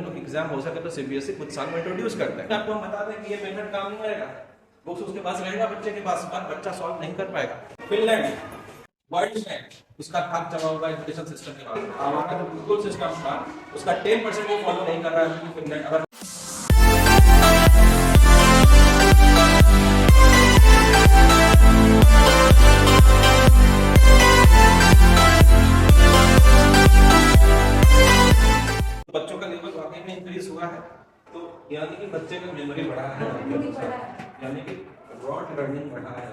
Open book exam हो सके तो सीबीएसई कुछ साल में इंट्रोड्यूस करता है। आपको हम बता दें कि ये मेथड काम नहीं आएगा, बुक्स उसके पास रहेगा बच्चे के पास, पर बच्चा सॉल्व नहीं कर पाएगा। फिनलैंड वर्ल्ड में उसका भाग जमा होगा एजुकेशन सिस्टम के बाद। हमारा जो बिल्कुल सिस्टम था उसका 10% वो फॉलो नहीं कर रहा है फिनलैंड। अगर बच्चों का लेवल वाकई में इंक्रीज हुआ है, तो यानी कि बच्चे का मेमोरी बढ़ा है, यानी कि ब्रॉड लर्निंग बढ़ा है,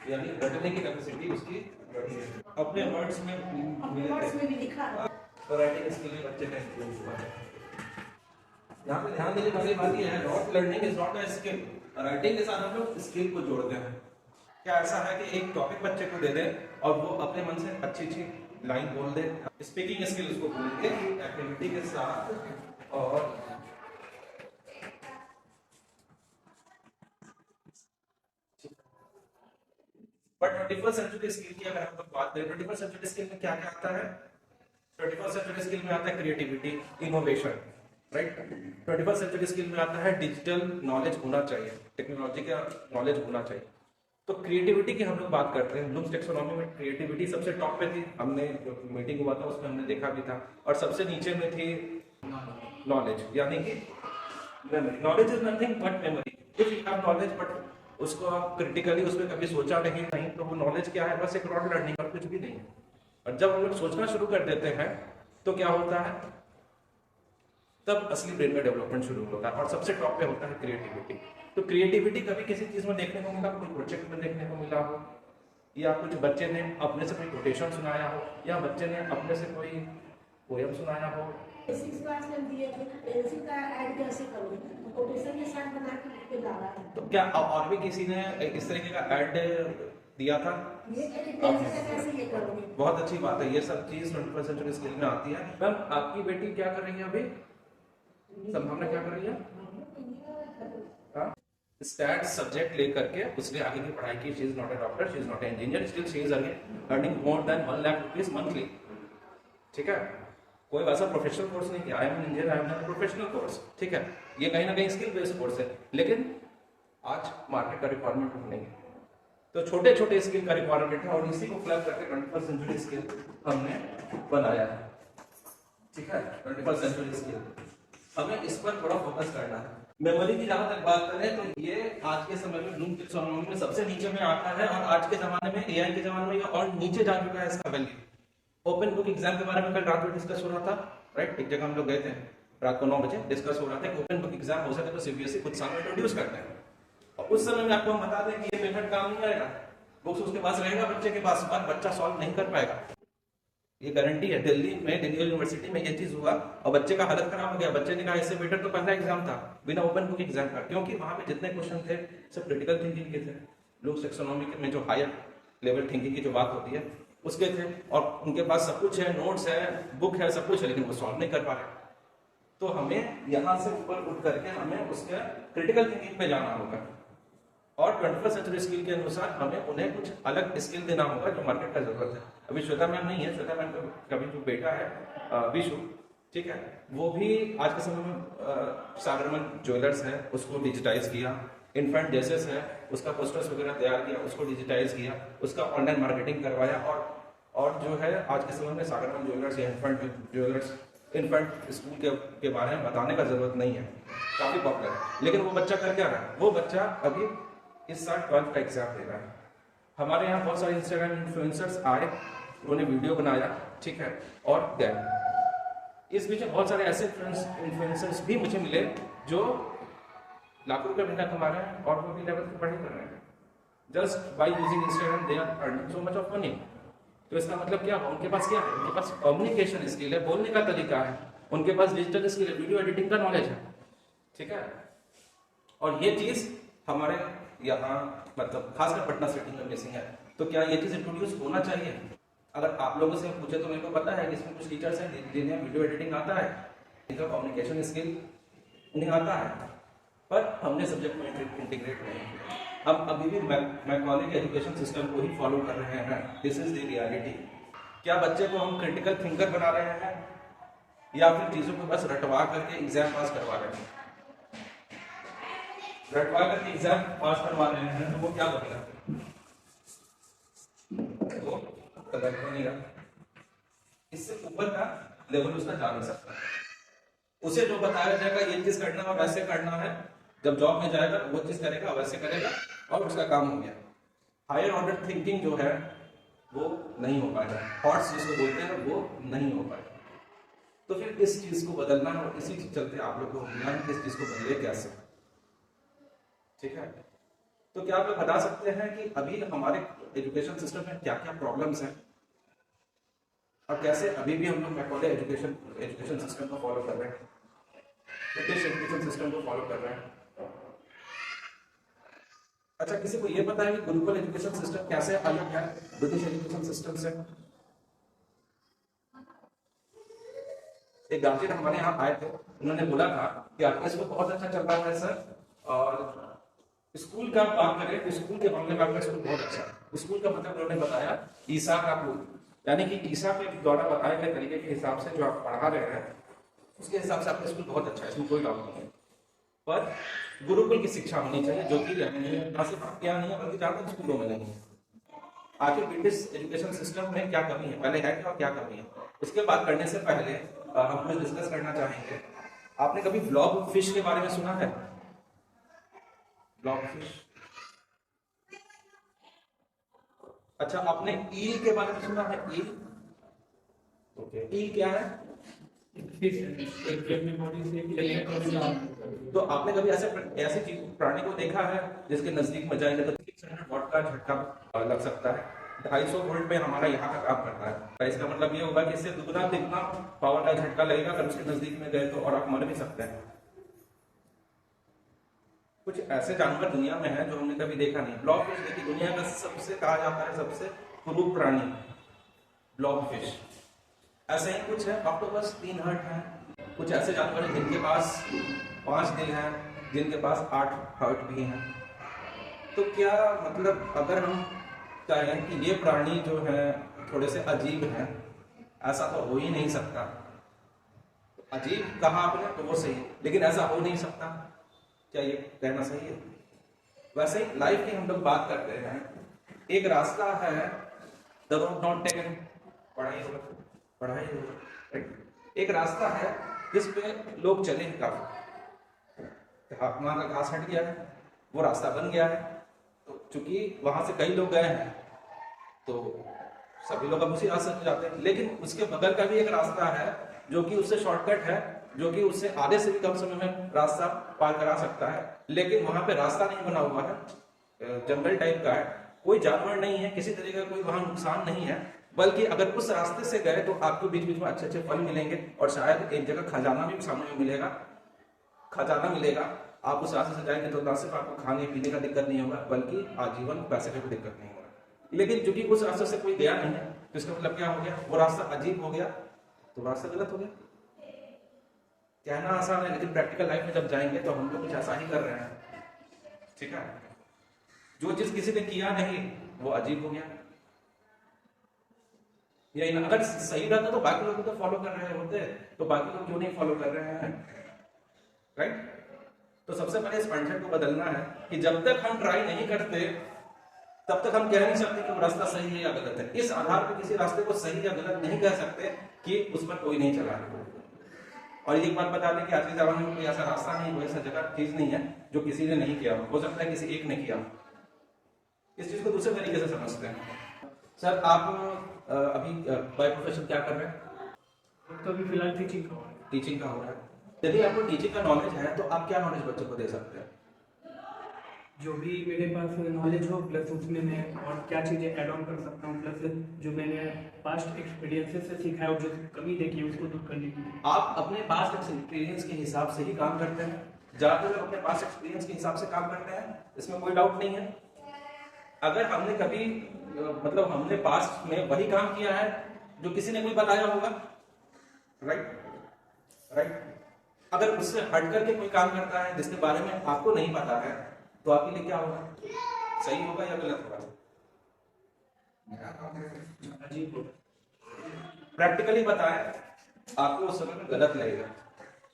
यानी रटने की कैपेसिटी उसकी बढ़ी है। अपने वर्ड्स में भी लिखा है, तो राइटिंग स्किल में बच्चे का इंप्रूव हुआ है। यहाँ पे ध्यान देने वाली बात यह है, broad learning is not a skill. Writing के साथ हम लोग स्किल को जोड़ते हैं। क्या ऐसा है कि एक टॉपिक बच्चे को दे दें और वो अपने मन से अच्छी लाइन बोल दे, स्पीकिंग स्किल उसको बोलेंगे एक्टिविटी के साथ। और बट 21st सेंचुरी स्किल की अगर हम बात करें, 21st सेंचुरी स्किल में क्या क्या आता है? 21st सेंचुरी स्किल में आता है creativity, innovation, right. 21st century skill में आता है डिजिटल नॉलेज होना चाहिए, टेक्नोलॉजी का नॉलेज होना चाहिए। तो क्रिएटिविटी की हम लोग बात करते हैं, ब्लूम्स टैक्सोनॉमी में क्रिएटिविटी सबसे टॉप पे थी। हमने जो मीटिंग हुआ था उसमें हमने देखा भी था। और सबसे नीचे में थी नॉलेज, यानी कि memory. Knowledge is nothing but memory. If you have knowledge but उसको आप क्रिटिकली उसमें कभी सोचा नहीं, तो वो नॉलेज क्या है? बस एक रॉड लर्निंग और कुछ भी नहीं है। और जब हम लोग सोचना शुरू कर देते हैं तो क्या होता है? तब असली ब्रेन का डेवलपमेंट शुरू होता है और सबसे टॉप पे होता है क्रिएटिविटी। तो क्रिएटिविटी कभी किसी चीज में देखने को मिला, कोई प्रोजेक्ट में देखने को मिला हो, या कुछ बच्चे ने अपने से कोई कोटेशन सुनाया हो, या बच्चे ने अपने से कोई पोएम सुनाया हो। तो क्या और भी किसी ने इस तरीके का ऐड दिया था? बहुत अच्छी बात है, ये सब चीज 21st सेंचुरी स्किल में आती है। मैम आपकी बेटी क्या कर रही है अभी? संभावना क्या कर रही है? स्टैट सब्जेक्ट लेकर के उसने आगे की पढ़ाई की। She is not a doctor, she is not a engineer, still she is earning more than 1 lakh rupees monthly. ठीक है, कोई वैसा प्रोफेशनल कोर्स नहीं किया। I am engineer, I am not professional course. ठीक है, ये कहीं ना कहीं स्किल बेस्ड कोर्स है, लेकिन आज मार्केट का रिक्वायरमेंट नहीं है, तो छोटे छोटे स्किल का रिक्वायरमेंट है और इसी को फ्लैग करके 21st सेंचुरी स्किल हमने बनाया है। ठीक है, 21st सेंचुरी स्किल हमें इस पर थोड़ा फोकस करना है। मेमोरी की जहां तक बात करें तो ये आज के समय में ब्लूम्स टैक्सोनॉमी में सबसे नीचे में आता है, और आज के जमाने में एआई के जमाने में और नीचे जा चुका है इसका वैल्यू। ओपन बुक एग्जाम के बारे में कल रात में डिस्कस हो रहा था, राइट। एक जगह हम लोग गए थे, रात को 9 बजे डिस्कस हो रहा था कि ओपन बुक एग्जाम हो सके तो सीबीएसई कुछ साल में इंट्रोड्यूस करते हैं। और उस समय में आपको हम बता दें कि ये मेथड काम नहीं आएगा, बुक्स उसके पास रहेगा बच्चे के पास, पर बच्चा सॉल्व नहीं कर पाएगा। ये गारंटी है। दिल्ली में दिल्ली यूनिवर्सिटी में ये चीज हुआ और बच्चे का हालत खराब हो गया। बच्चे ने कहा इससे बेटर तो पहला एग्जाम था बिना ओपन बुक एग्जाम का, क्योंकि वहां पे जितने क्वेश्चन थे सब क्रिटिकल थिंकिंग के थे। ब्लूम्स टैक्सोनॉमी में जो हायर लेवल थिंकिंग की जो बात होती है उसके थे, और उनके पास सब कुछ है, नोट्स है, बुक है, सब कुछ है, लेकिन वो सॉल्व नहीं कर पा रहे। तो हमें यहाँ से ऊपर उठ करके हमें उसके क्रिटिकल थिंकिंग पे जाना होगा, और 21st सेंचुरी स्किल के अनुसार हमें उन्हें कुछ अलग स्किल देना होगा जो मार्केट का जरूरत है। अभी श्वेता मैम नहीं है, श्वेता मैम का कभी जो बेटा है विशु, ठीक है, वो भी आज के समय में सागरमन ज्वेलर्स है उसको डिजिटाइज किया। इन्फेंट जेसेस है उसका पोस्टर्स वगैरह तैयार किया, उसको डिजिटाइज किया, उसका ऑनलाइन मार्केटिंग करवाया। और जो है आज के समय में सागरमन ज्वेलर्स या इन्फेंट ज्वेलर्स, इन्फेंट स्कूल के बारे में बताने का जरूरत नहीं है, काफी पॉपुलर है। लेकिन वो बच्चा कर क्या रहा है? वो बच्चा अभी इस साल 12th का एग्जाम दे रहा है। हमारे यहाँ बहुत सारे इंस्टाग्राम इन्फ्लुएंसर्स आए, उन्होंने वीडियो बनाया, ठीक है, और गए। इस बीच में बहुत सारे ऐसे इन्फ्लुएंसर्स भी मुझे मिले जो लाखों रुपए महीना कमा रहे हैं और वो भी लेवल की पढ़ाई कर रहे हैं। Just by using Instagram they are earning so much of money. तो इसका मतलब क्या? उनके पास क्या है? उनके पास कम्युनिकेशन स्किल है, बोलने का तरीका है, उनके पास डिजिटल स्किल है, वीडियो एडिटिंग का नॉलेज है, ठीक है। और ये चीज हमारे यहाँ मतलब खासकर पटना सिटी में मिसिंग है। तो क्या ये चीज इंट्रोड्यूस होना चाहिए? अगर आप लोगों से पूछे तो मेरे को पता है कि इसमें कुछ टीचर्स हैं जिन्हें वीडियो एडिटिंग आता है, इनका कम्युनिकेशन स्किल उन्हें आता है, पर हमने सब्जेक्ट में इंटीग्रेट नहीं किया। हम अभी भी मैकॉले के एजुकेशन सिस्टम को ही फॉलो कर रहे हैं। This is the reality. क्या बच्चे को हम क्रिटिकल थिंकर बना रहे हैं? या फिर चीजों को बस रटवा करके एग्जाम पास करवा रहे हैं? रटवा करके एग्जाम पास करवा रहे हैं तो वो क्या बनेगा? वो कदर बनेगा। इससे ऊपर का लेवल उसका जा नहीं सकता। उसे जो बताया जाएगा ये चीज करना है, वैसे करना है, जब जॉब में जाएगा वो चीज करेगा, वैसे करेगा और उसका काम हो गया। हायर ऑर्डर थिंकिंग जो है वो नहीं हो पाएगा, थॉट्स जिसको बोलते हैं वो नहीं हो पाएगा। तो फिर इस चीज को बदलना है और इसी चलते आप लोग को ज्ञान इस चीज को बदले कैसे, ठीक है। तो क्या आप लोग बता सकते हैं कि अभी हमारे एजुकेशन सिस्टम में क्या क्या प्रॉब्लम्स हैं और कैसे अभी भी हम लोग मैकॉले एजुकेशन सिस्टम को फॉलो कर रहे हैं, ब्रिटिश एजुकेशन सिस्टम को फॉलो कर रहे हैं? अच्छा, किसी को ये पता है कि गुरुकुल एजुकेशन सिस्टम कैसे अलग है ब्रिटिश एजुकेशन सिस्टम से? एक गार्जियन हमारे यहाँ आए थे, उन्होंने बोला था कि आपका स्कूल बहुत अच्छा चल रहा है सर, और स्कूल का बात करें तो स्कूल के मामले में आपका स्कूल बहुत अच्छा है। स्कूल का मतलब उन्होंने बताया ईसा का कुल, यानी कि ईसा के द्वारा बताए गए तरीके के हिसाब से जो आप पढ़ा रहे हैं उसके हिसाब से आपका स्कूल बहुत अच्छा है, इसमें कोई डाउट नहीं है। पर गुरुकुल की शिक्षा होनी चाहिए जो कि ना सिर्फ आपके यहाँ नहीं है बल्कि ज्यादातर स्कूलों में नहीं है। आखिर ब्रिटिश एजुकेशन सिस्टम में क्या कमी है, पहले है क्या और क्या कमी है, उसके बात करने से पहले हम कुछ डिस्कस करना चाहेंगे। आपने कभी ब्लॉब फिश के बारे में सुना है? Blob fish. अच्छा, आपने ईल के बारे में सुना है? ईल, ओके, ईल क्या है? तो आपने कभी ऐसे प्राणी को देखा है जिसके नजदीक में जाएंगे तो 600 वॉट का झटका लग सकता है? 250 वोल्ट पे हमारा यहाँ का काम करता है। इसका मतलब ये होगा कि इससे दुगना तिगना पावर का झटका लगेगा अगर उसके नजदीक में गए तो, और आप मर भी सकते हैं। कुछ ऐसे जानवर दुनिया में हैं जो हमने कभी देखा नहीं। ब्लॉब फिश देखिए, दुनिया का सबसे कहा जाता है सबसे क्रूर प्राणी ब्लॉब फिश। ऐसे ही कुछ है, ऑक्टोपस 3 हार्ट हैं, कुछ ऐसे जानवर हैं जिनके पास 5 दिल हैं, जिनके पास 8 हार्ट भी हैं। तो क्या मतलब अगर हम कहें कि ये प्राणी जो है थोड़े से अजीब हैं, ऐसा तो हो ही नहीं सकता। अजीब कहा आपने तो वो सही है, लेकिन ऐसा हो नहीं सकता, क्या ये कहना सही है? वैसे ही लाइफ की हम लोग बात करते हैं, एक रास्ता है द रोड नॉट टेकन, पढ़ाई होगा, एक रास्ता है जिस पे लोग चले हैं काफी, वहां का घास हट गया है, वो रास्ता बन गया है, तो चूंकि वहां से कई लोग गए हैं तो सभी लोग अब उसी रास्ते से जाते हैं। लेकिन उसके बगल का भी एक रास्ता है जो कि उससे शॉर्टकट है, जो कि उससे आधे से भी कम समय में रास्ता पार करा सकता है, लेकिन वहां पे रास्ता नहीं बना हुआ है, जंगल टाइप का है, कोई जानवर नहीं है, किसी तरीके का कोई वहां नुकसान नहीं है, बल्कि अगर उस रास्ते से गए तो आपको बीच बीच में अच्छे अच्छे फल मिलेंगे और शायद एक जगह खजाना भी सामने में मिलेगा, खजाना मिलेगा। आप उस रास्ते से जाएंगे तो ना सिर्फ आपको खाने पीने का दिक्कत नहीं होगा बल्कि आजीवन पैसे की भी दिक्कत नहीं होगा। लेकिन चूंकि उस रास्ते से कोई गया नहीं है तो इसका मतलब क्या हो गया, वो रास्ता अजीब हो गया, तो रास्ता गलत हो गया। कहना आसान है लेकिन प्रैक्टिकल लाइफ में जब जाएंगे तो हम लोग कुछ ऐसा ही कर रहे हैं, ठीक है। जो चीज किसी ने किया नहीं वो अजीब हो गया, या अगर सही रहता तो बाकी लोग तो फॉलो कर रहे होते, तो बाकी लोग क्यों नहीं फॉलो कर रहे हैं, राइट। तो सबसे पहले इस माइंडसेट को बदलना है कि जब तक हम ट्राई नहीं करते तब तक हम कह नहीं सकते कि वो रास्ता सही है या गलत है। इस आधार पर किसी रास्ते को सही या गलत नहीं कह सकते कि उस पर कोई नहीं चला। और एक बात बता दें कि आज के जमाने में कोई ऐसा रास्ता नहीं, कोई ऐसा जगह चीज नहीं है जो किसी ने नहीं किया, हो सकता है किसी एक ने किया। इस चीज को दूसरे तरीके से समझते हैं। सर आप अभी बाय प्रोफेशन क्या कर रहे हैं? तो अभी फिलहाल टीचिंग का हो रहा है। यदि आपको टीचिंग का नॉलेज है तो आप क्या नॉलेज बच्चों को दे सकते हैं? जो भी मेरे पास नॉलेज हो प्लस उसमें मैं और क्या चीज़ें ऐड ऑन कर सकता हूँ, प्लस जो मैंने पास्ट एक्सपीरियंसेस से सीखा है और जो कमी देखी है उसको दूर करने की। आप अपने पास्ट एक्सपीरियंस के हिसाब से ही काम करते हैं, ज़्यादातर लोग अपने पास्ट एक्सपीरियंस के हिसाब से काम करते हैं, इसमें कोई डाउट नहीं है। अगर हमने कभी मतलब हमने पास्ट में वही काम किया है जो किसी ने कोई बताया होगा, राइट। अगर उससे हट करके कोई काम करता है जिसके बारे में आपको नहीं पता है तो आपके लिए क्या होगा, सही होगा या गलत होगा? अजीब होगा। प्रैक्टिकली बताएं आपको उस समय में गलत लगेगा,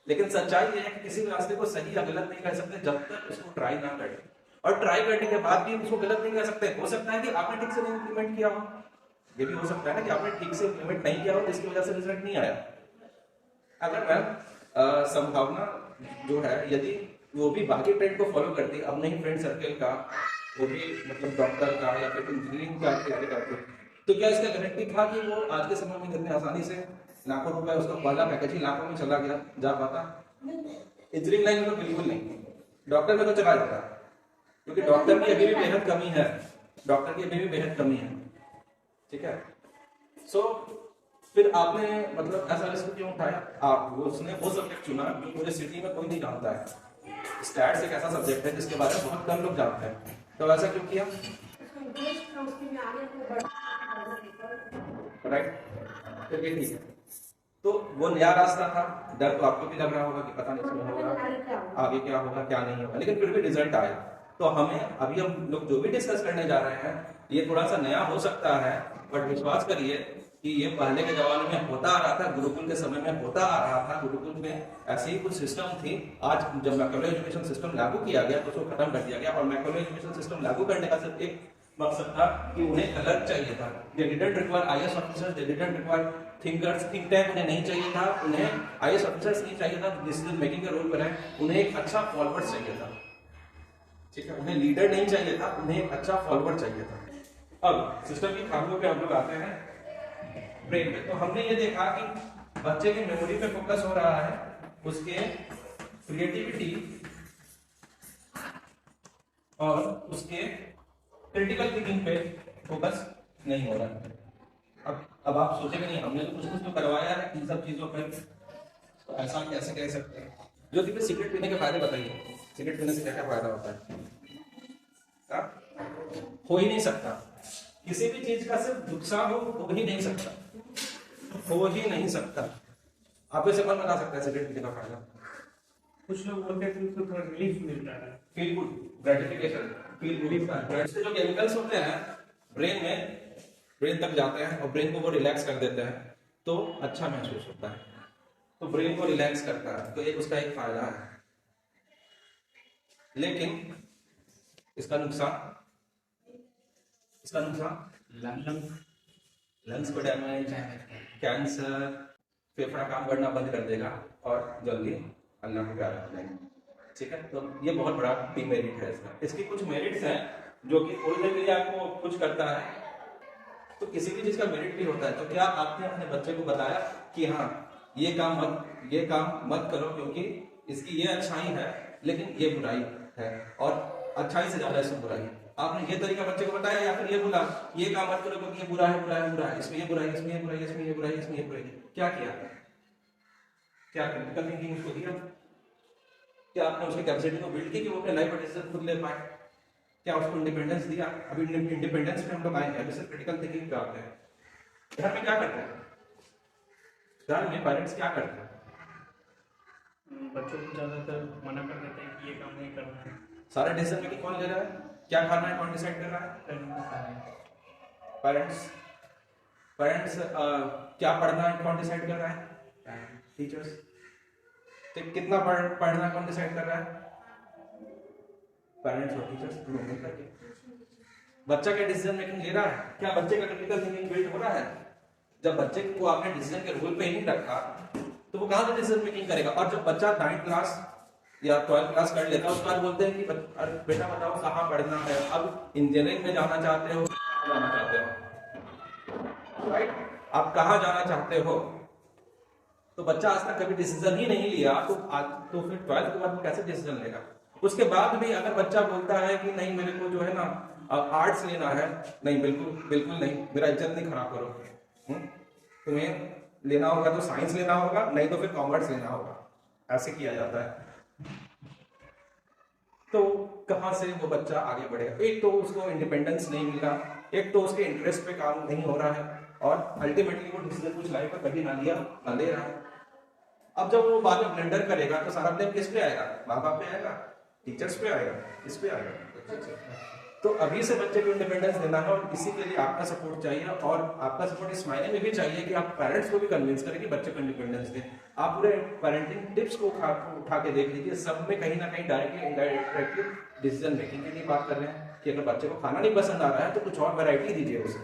लेकिन सच्चाई ये है कि किसी भी रास्ते को सही या गलत नहीं कर सकते जब तक उसको ट्राई ना करें, और ट्राई करने के बाद भी उसको गलत नहीं कर सकते। हो सकता है कि आपने ठीक से नहीं इम्प्लीमेंट किया हो, ये भी हो सकता है ना कि आपने ठीक से इम्प्लीमेंट नहीं किया हो जिसकी वजह से रिजल्ट नहीं आया। अगर मैम संभावना जो है, यदि वो भी बाकी ट्रेंड को फॉलो करती, अब नहीं फ्रेंड सर्कल का, वो भी मतलब डॉक्टर का या फिर इंजीनियरिंग का तैयारी करते, तो क्या इसका गारंटी था कि वो आज के समय में इतनी आसानी से लाखों रुपए, उसका पहला पैकेज ही लाखों में चला गया जा पाता? इंजीनियरिंग लाइन में तो बिल्कुल नहीं, डॉक्टर में तो चला जाता, क्योंकि डॉक्टर की अभी भी बेहद कमी है, डॉक्टर की अभी भी बेहद कमी है। ठीक है, सो फिर आपने मतलब ऐसा रिस्क क्यों उठाया? आप उसने वो सब्जेक्ट चुना जो पूरे सिटी में कोई नहीं जानता है। स्टैट्स एक ऐसा सब्जेक्ट है जिसके बारे में बहुत कम लोग जानते हैं, तो ऐसा क्यों किया? राइट, तो ये ठीक है। तो वो नया रास्ता था, डर तो आपको भी लग रहा होगा कि पता नहीं इसमें होगा आगे क्या होगा क्या नहीं होगा, लेकिन फिर भी रिजल्ट आया। तो हमें अभी हम लोग जो भी डिस्कस करने जा रहे हैं, ये थोड़ा सा नया हो सकता है, बट विश्वास करिए कि ये पहले के जमाने में होता आ रहा था, गुरुकुल के समय में होता आ रहा था। गुरुकुल में ऐसी ही कुछ सिस्टम थी। आज जब मैक्रो एजुकेशन सिस्टम लागू किया गया तो उसको खत्म कर दिया गया, और मैक्रो एजुकेशन सिस्टम लागू करने का सिर्फ एक मकसद था कि उन्हें अलग चाहिए था। They didn't require IAS officers, they didn't require thinkers, think tank उन्हें नहीं चाहिए था, उन्हें आईएएस ऑफिसर्स नहीं चाहिए था डिसीजन मेकिंग का रोल बनाए, उन्हें एक अच्छा फॉलोअर चाहिए था। ठीक है, उन्हें लीडर नहीं चाहिए था, उन्हें एक अच्छा फॉलोअर चाहिए था। अब सिस्टम की खामियों पे हम लोग आते हैं, ब्रेन पे। तो हमने ये देखा कि बच्चे की मेमोरी पे फोकस हो रहा है, उसके क्रिएटिविटी और उसके क्रिटिकल थिंकिंग पे फोकस नहीं हो रहा है। अब आप सोचेंगे नहीं हमने तो कुछ तो करवाया है इन सब चीजों पर, तो ऐसा कैसे कह सकते हैं? जो भी सिगरेट पीने के फायदे बताइए, सिगरेट पीने से क्या क्या फायदा होता है? हो ही नहीं सकता, किसी भी चीज का सिर्फ नुकसान हो ही नहीं सकता, हो ही नहीं सकता। आप इसे कौन बता सकता है सिगरेट पीने का फायदा? कुछ लोग बोलते हैं कि उसको थोड़ा रिलीफ मिलता है, feel good, gratification, feel good. इससे जो केमिकल्स होते हैं ब्रेन में, ब्रेन तक जाते हैं और ब्रेन को वो रिलैक्स कर देते हैं, तो अच्छा महसूस होता है, तो ब्रेन को रिलैक्स करता है, तो एक उसका एक फायदा है। लेकिन इसका नुकसान, इसका नुकसान लंग्स को डैमेज, कैंसर, फेफड़ा काम करना बंद कर देगा और जल्दी अल्लाह को प्यारा हो जाएगा। ठीक है, तो ये बहुत बड़ा डिमेरिट है इसका। इसकी कुछ मेरिट्स हैं जो कि थोड़ी देर के लिए आपको कुछ करता है, तो किसी भी चीज का मेरिट भी होता है। तो क्या आपने अपने बच्चे को बताया कि हाँ ये काम मत करो क्योंकि इसकी ये अच्छाई है लेकिन ये बुराई है, और अच्छाई से ज्यादा इसमें बुराई है? आपने ये तरीका बच्चे को बताया या फिर ये बोला ये काम मत करो क्योंकि ये बुरा है, इसमें ये बुराई, इसमें ये बुराई, इसमें ये बुराई, इसमें ये बुराई? क्या किया? क्या क्रिटिकल थिंकिंग उसको दिया? क्या आपने उसकी कैपेसिटी को बिल्ड की कि वो अपने लाइफ का डिसीजन खुद ले पाए? क्या उसको इंडिपेंडेंस दिया? अभी इंडिपेंडेंस पे हम लोग आएंगे, अभी सिर्फ क्रिटिकल थिंकिंग पे आते हैं। घर में क्या करते हैं? घर में पेरेंट्स क्या करते हैं? बच्चों को ज्यादातर मना कर देते हैं कि ये काम नहीं करना है। सारा डिसीजन मेकिंग कौन ले रहा है? क्या खाना है कौन डिसाइड कर रहा है? पेरेंट्स। पेरेंट्स क्या पढ़ना है कौन डिसाइड कर रहा है? टीचर्स। कितना पढ़ना है कौन डिसाइड कर रहा है? पेरेंट्स और टीचर्स दोनों मिलकर के। बच्चा क्या डिसीजन मेकिंग ले रहा है? क्या बच्चे का क्रिटिकल थिंकिंग बिल्ड हो रहा है? जब बच्चे को आपने डिसीजन के रोल पे ही नहीं रखा तो वो कहां से डिसीजन मेकिंग करेगा? और जब बच्चा 9th क्लास या 12th क्लास कर लेता है उसके बाद बोलते हैं कि बेटा बताओ कहाँ पढ़ना है, अब इंजीनियरिंग में जाना चाहते हो, जाना चाहते हो, राइट? आप कहाँ जाना चाहते हो? तो बच्चा आज तक कभी डिसीजन ही नहीं लिया, तो फिर 12th के बाद कैसे डिसीजन लेगा? उसके बाद भी अगर बच्चा बोलता है कि नहीं मेरे को जो है ना आर्ट्स लेना है, नहीं बिल्कुल नहीं, मेरा इज्जत नहीं खराब करो, तुम्हें लेना होगा तो साइंस लेना होगा, नहीं तो फिर कॉमर्स लेना होगा, ऐसे किया जाता है। तो कहां से वो बच्चा आगे बढ़ेगा? एक तो उसको इंडिपेंडेंस नहीं मिल रहा, एक तो उसके इंटरेस्ट पे काम नहीं हो रहा है, और अल्टीमेटली वो डिसीजन कुछ लाइफ में कभी ना ले रहा है। अब जब वो बाद में ब्लेंडर करेगा तो सारा ब्लेम किस पे आएगा? माँ बाप पे आएगा, टीचर्स पे आएगा, किस पे आएगा? तो अभी से बच्चे को इंडिपेंडेंस देना है और इसी के लिए आपका सपोर्ट चाहिए, और आपका सपोर्ट इस मायने में भी चाहिए कि आप पेरेंट्स को भी कन्विंस करें कि बच्चे को इंडिपेंडेंस दें। आप पूरे पेरेंटिंग टिप्स को उठा के देख लीजिए, सब में कहीं ना कहीं डायरेक्टली इनडायरेक्टली डिसीजन मेकिंग के लिए बात कर रहे हैं कि अगर बच्चे को खाना नहीं पसंद आ रहा है तो कुछ और वैरायटी दीजिए उसे।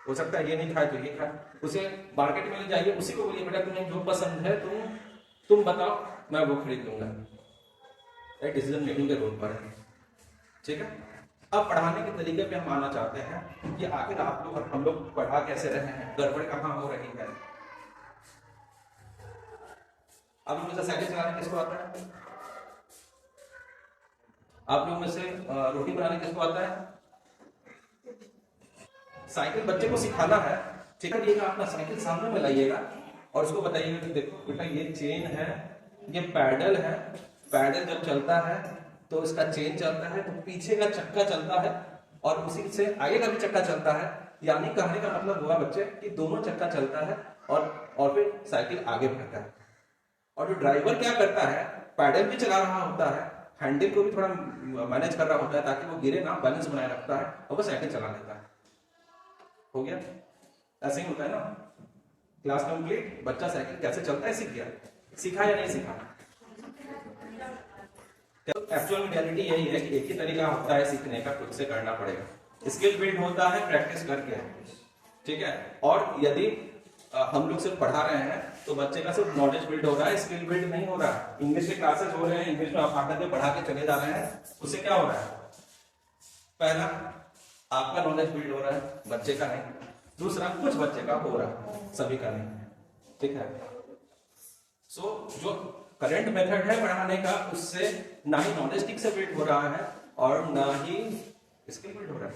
हो सकता है ये नहीं खाए तो ये खाए, उसे मार्केट में ले जाइए, उसी को बोलिए बेटा तुम्हें जो पसंद है तुम बताओ, मैं वो खरीद लूंगा। डिसीजन मेकिंग के रोल पर है, ठीक है। अब पढ़ाने के तरीके पे हम आना चाहते हैं कि आखिर आप लोग हम लोग पढ़ा कैसे रहे हैं, गड़बड़ कहाँ हो रही है। आप लोग में से साइकिल चलाने किसको आता है? आप लोग में से रोटी बनाने किसको आता है? साइकिल बच्चे को सिखाना है, ठीक है। अपना साइकिल सामने में लाइएगा और उसको बताइएगा कि देखो बेटा ये चेन है, ये पैडल है, पैडल जब चलता है तो इसका चेन चलता है तो पीछे का चक्का चलता है और उसी से आगे का भी चक्का चलता है। यानी कहने का मतलब हुआ बच्चे कि दोनों चक्का चलता है और फिर साइकिल आगे बढ़ता है। और जो ड्राइवर क्या करता है, पैडल भी चला रहा होता है, हैंडल को भी थोड़ा मैनेज कर रहा होता है ताकि वो गिरे ना, बैलेंस बनाए रखता है और वो साइकिल चला लेता है। हो गया? ऐसे ही होता है ना। क्लास कंप्लीट, बच्चा साइकिल कैसे चलता है सीख गया, सीखा या नहीं सीखा? तो एक्चुअल रियलिटी यही है कि एक ही तरीका होता है सीखने का, खुद से करना पड़ेगा। स्किल बिल्ड होता है प्रैक्टिस करके, ठीक है। और यदि हम लोग सिर्फ पढ़ा रहे हैं तो बच्चे का सिर्फ नॉलेज बिल्ड हो रहा है, स्किल बिल्ड नहीं हो रहा है। इंग्लिश के क्लासेस हो रहे हैं, इंग्लिश में आप आकर के पढ़ा के चले जा रहे हैं, उससे क्या हो रहा है? पहला, आपका नॉलेज बिल्ड हो रहा है, बच्चे का नहीं। दूसरा, कुछ बच्चे का हो रहा है, सभी का नहीं, ठीक है। सो जो करंट मेथड है पढ़ाने का, उससे ना ही नॉलेज ठीक से बिल्ड हो रहा है और ना ही स्किल बिल्ड हो रहा है।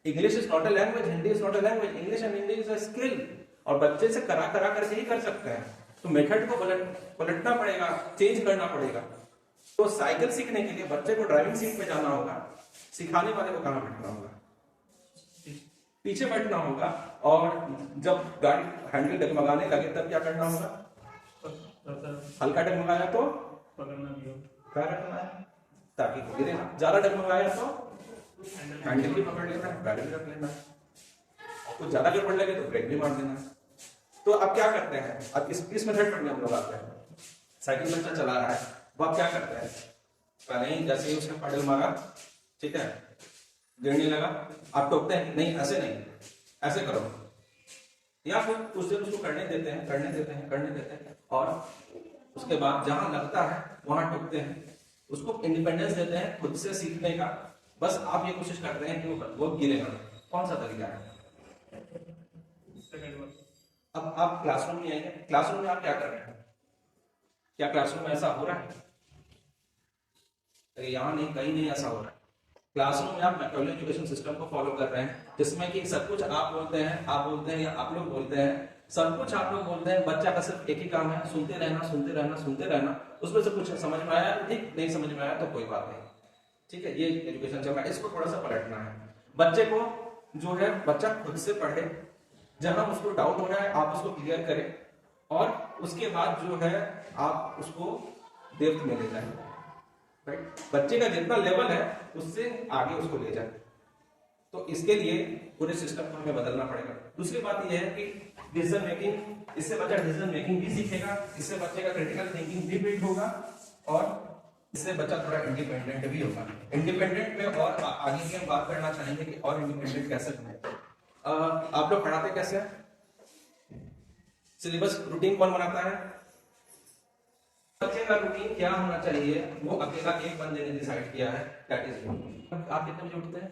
English is not a language, Hindi is not a language, English and Hindi is a skill. और बच्चे से करा करके ही कर सकते हैं। तो मेथड को पलटना पड़ेगा, चेंज करना पड़ेगा। तो साइकिल सीखने के लिए बच्चे को ड्राइविंग सीट पे जाना होगा, सिखाने वाले को कहाँ बैठना होगा? पीछे बैठना होगा। और जब गाड़ी हैंडल डगमगाने लगे तब क्या करना होगा? हल्का डगमगाया तो पकड़ना भी हो, क्या रखना है ताकि वो गिरे ना। ज्यादा डगमगाया तो हैंडल भी पकड़ लेना है, गाड़ी भी रख लेना है। कुछ ज्यादा गड़बड़ लगे तो ब्रेक भी मार देना है। तो अब क्या करते हैं? अब इस मेथड पर हम लोग आते हैं। साइकिल बच्चा चला रहा है, वो आप क्या करते हैं? पहले ही जैसे ही उसने पेडल मारा, ठीक है, गिरने लगा, आप टोकते हैं नहीं, ऐसे नहीं, ऐसे करो, या फिर कुछ देर उसको करने देते हैं और उसके बाद जहां लगता है वहां टोकते हैं, उसको इंडिपेंडेंस देते हैं खुद से सीखने का। बस आप ये कोशिश करते हैं कि वो गिरेगा। कौन सा तरीका है? अब आप क्लासरूम में आएंगे, क्लासरूम में आप क्या कर रहे हैं? क्या क्लासरूम में ऐसा हो रहा है? यहाँ नहीं, कहीं नहीं ऐसा हो रहा है। क्लासरूम में आप मैकडॉनल्ड एजुकेशन सिस्टम को फॉलो कर रहे हैं, जिसमें कि सब कुछ आप बोलते हैं या आप लोग बोलते हैं, सब कुछ आप लोग बोलते हैं। बच्चा का सिर्फ एक ही काम है, सुनते रहना। उसमें से कुछ समझ में आया ठीक, नहीं समझ में आया तो कोई बात नहीं, ठीक है। ये एजुकेशन चल रहा है, इसको थोड़ा सा पलटना है। बच्चे को जो है, बच्चा खुद से पढ़े, जहां उसको डाउट हो रहा है आप उसको क्लियर करें और उसके बाद जो है आप उसको डेप्थ में ले जाएं। राइट? बच्चे का जितना लेवल है उससे आगे उसको ले जाए। तो इसके लिए पूरे सिस्टम को हमें बदलना पड़ेगा। दूसरी बात यह है कि डिसीजन मेकिंग, इससे बच्चा डिसीजन मेकिंग भी सीखेगा, इससे बच्चे का क्रिटिकल थिंकिंग भी बिल्ड होगा और इससे बच्चा थोड़ा इंडिपेंडेंट भी होगा। इंडिपेंडेंट में और आगे की हम बात करना चाहेंगे कि और इंडिपेंडेंट कैसे बने। आप लोग पढ़ाते कैसे हैं? सिलेबस रूटीन कौन बनाता है? बच्चे का रूटीन क्या होना चाहिए वो अकेला एक बंदे ने डिसाइड किया है, दैट इज यू। आप कितने बजे उठते हैं?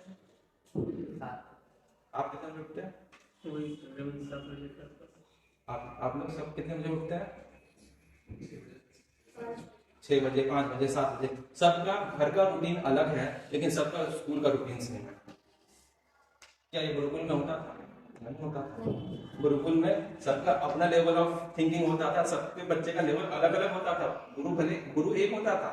आप कितने बजे उठते हैं? आप लोग सब कितने बजे उठते हैं? 6 बजे, 5 बजे, 7 बजे। सबका घर का रूटीन अलग है, लेकिन सबका स्कूल का रूटीन सेम है। क्या ये गुरुकुल में होता था? नहीं होता था। गुरुकुल में सबका अपना लेवल ऑफ थिंकिंग होता था, सबके बच्चे का लेवल अलग अलग होता था। गुरु एक होता था,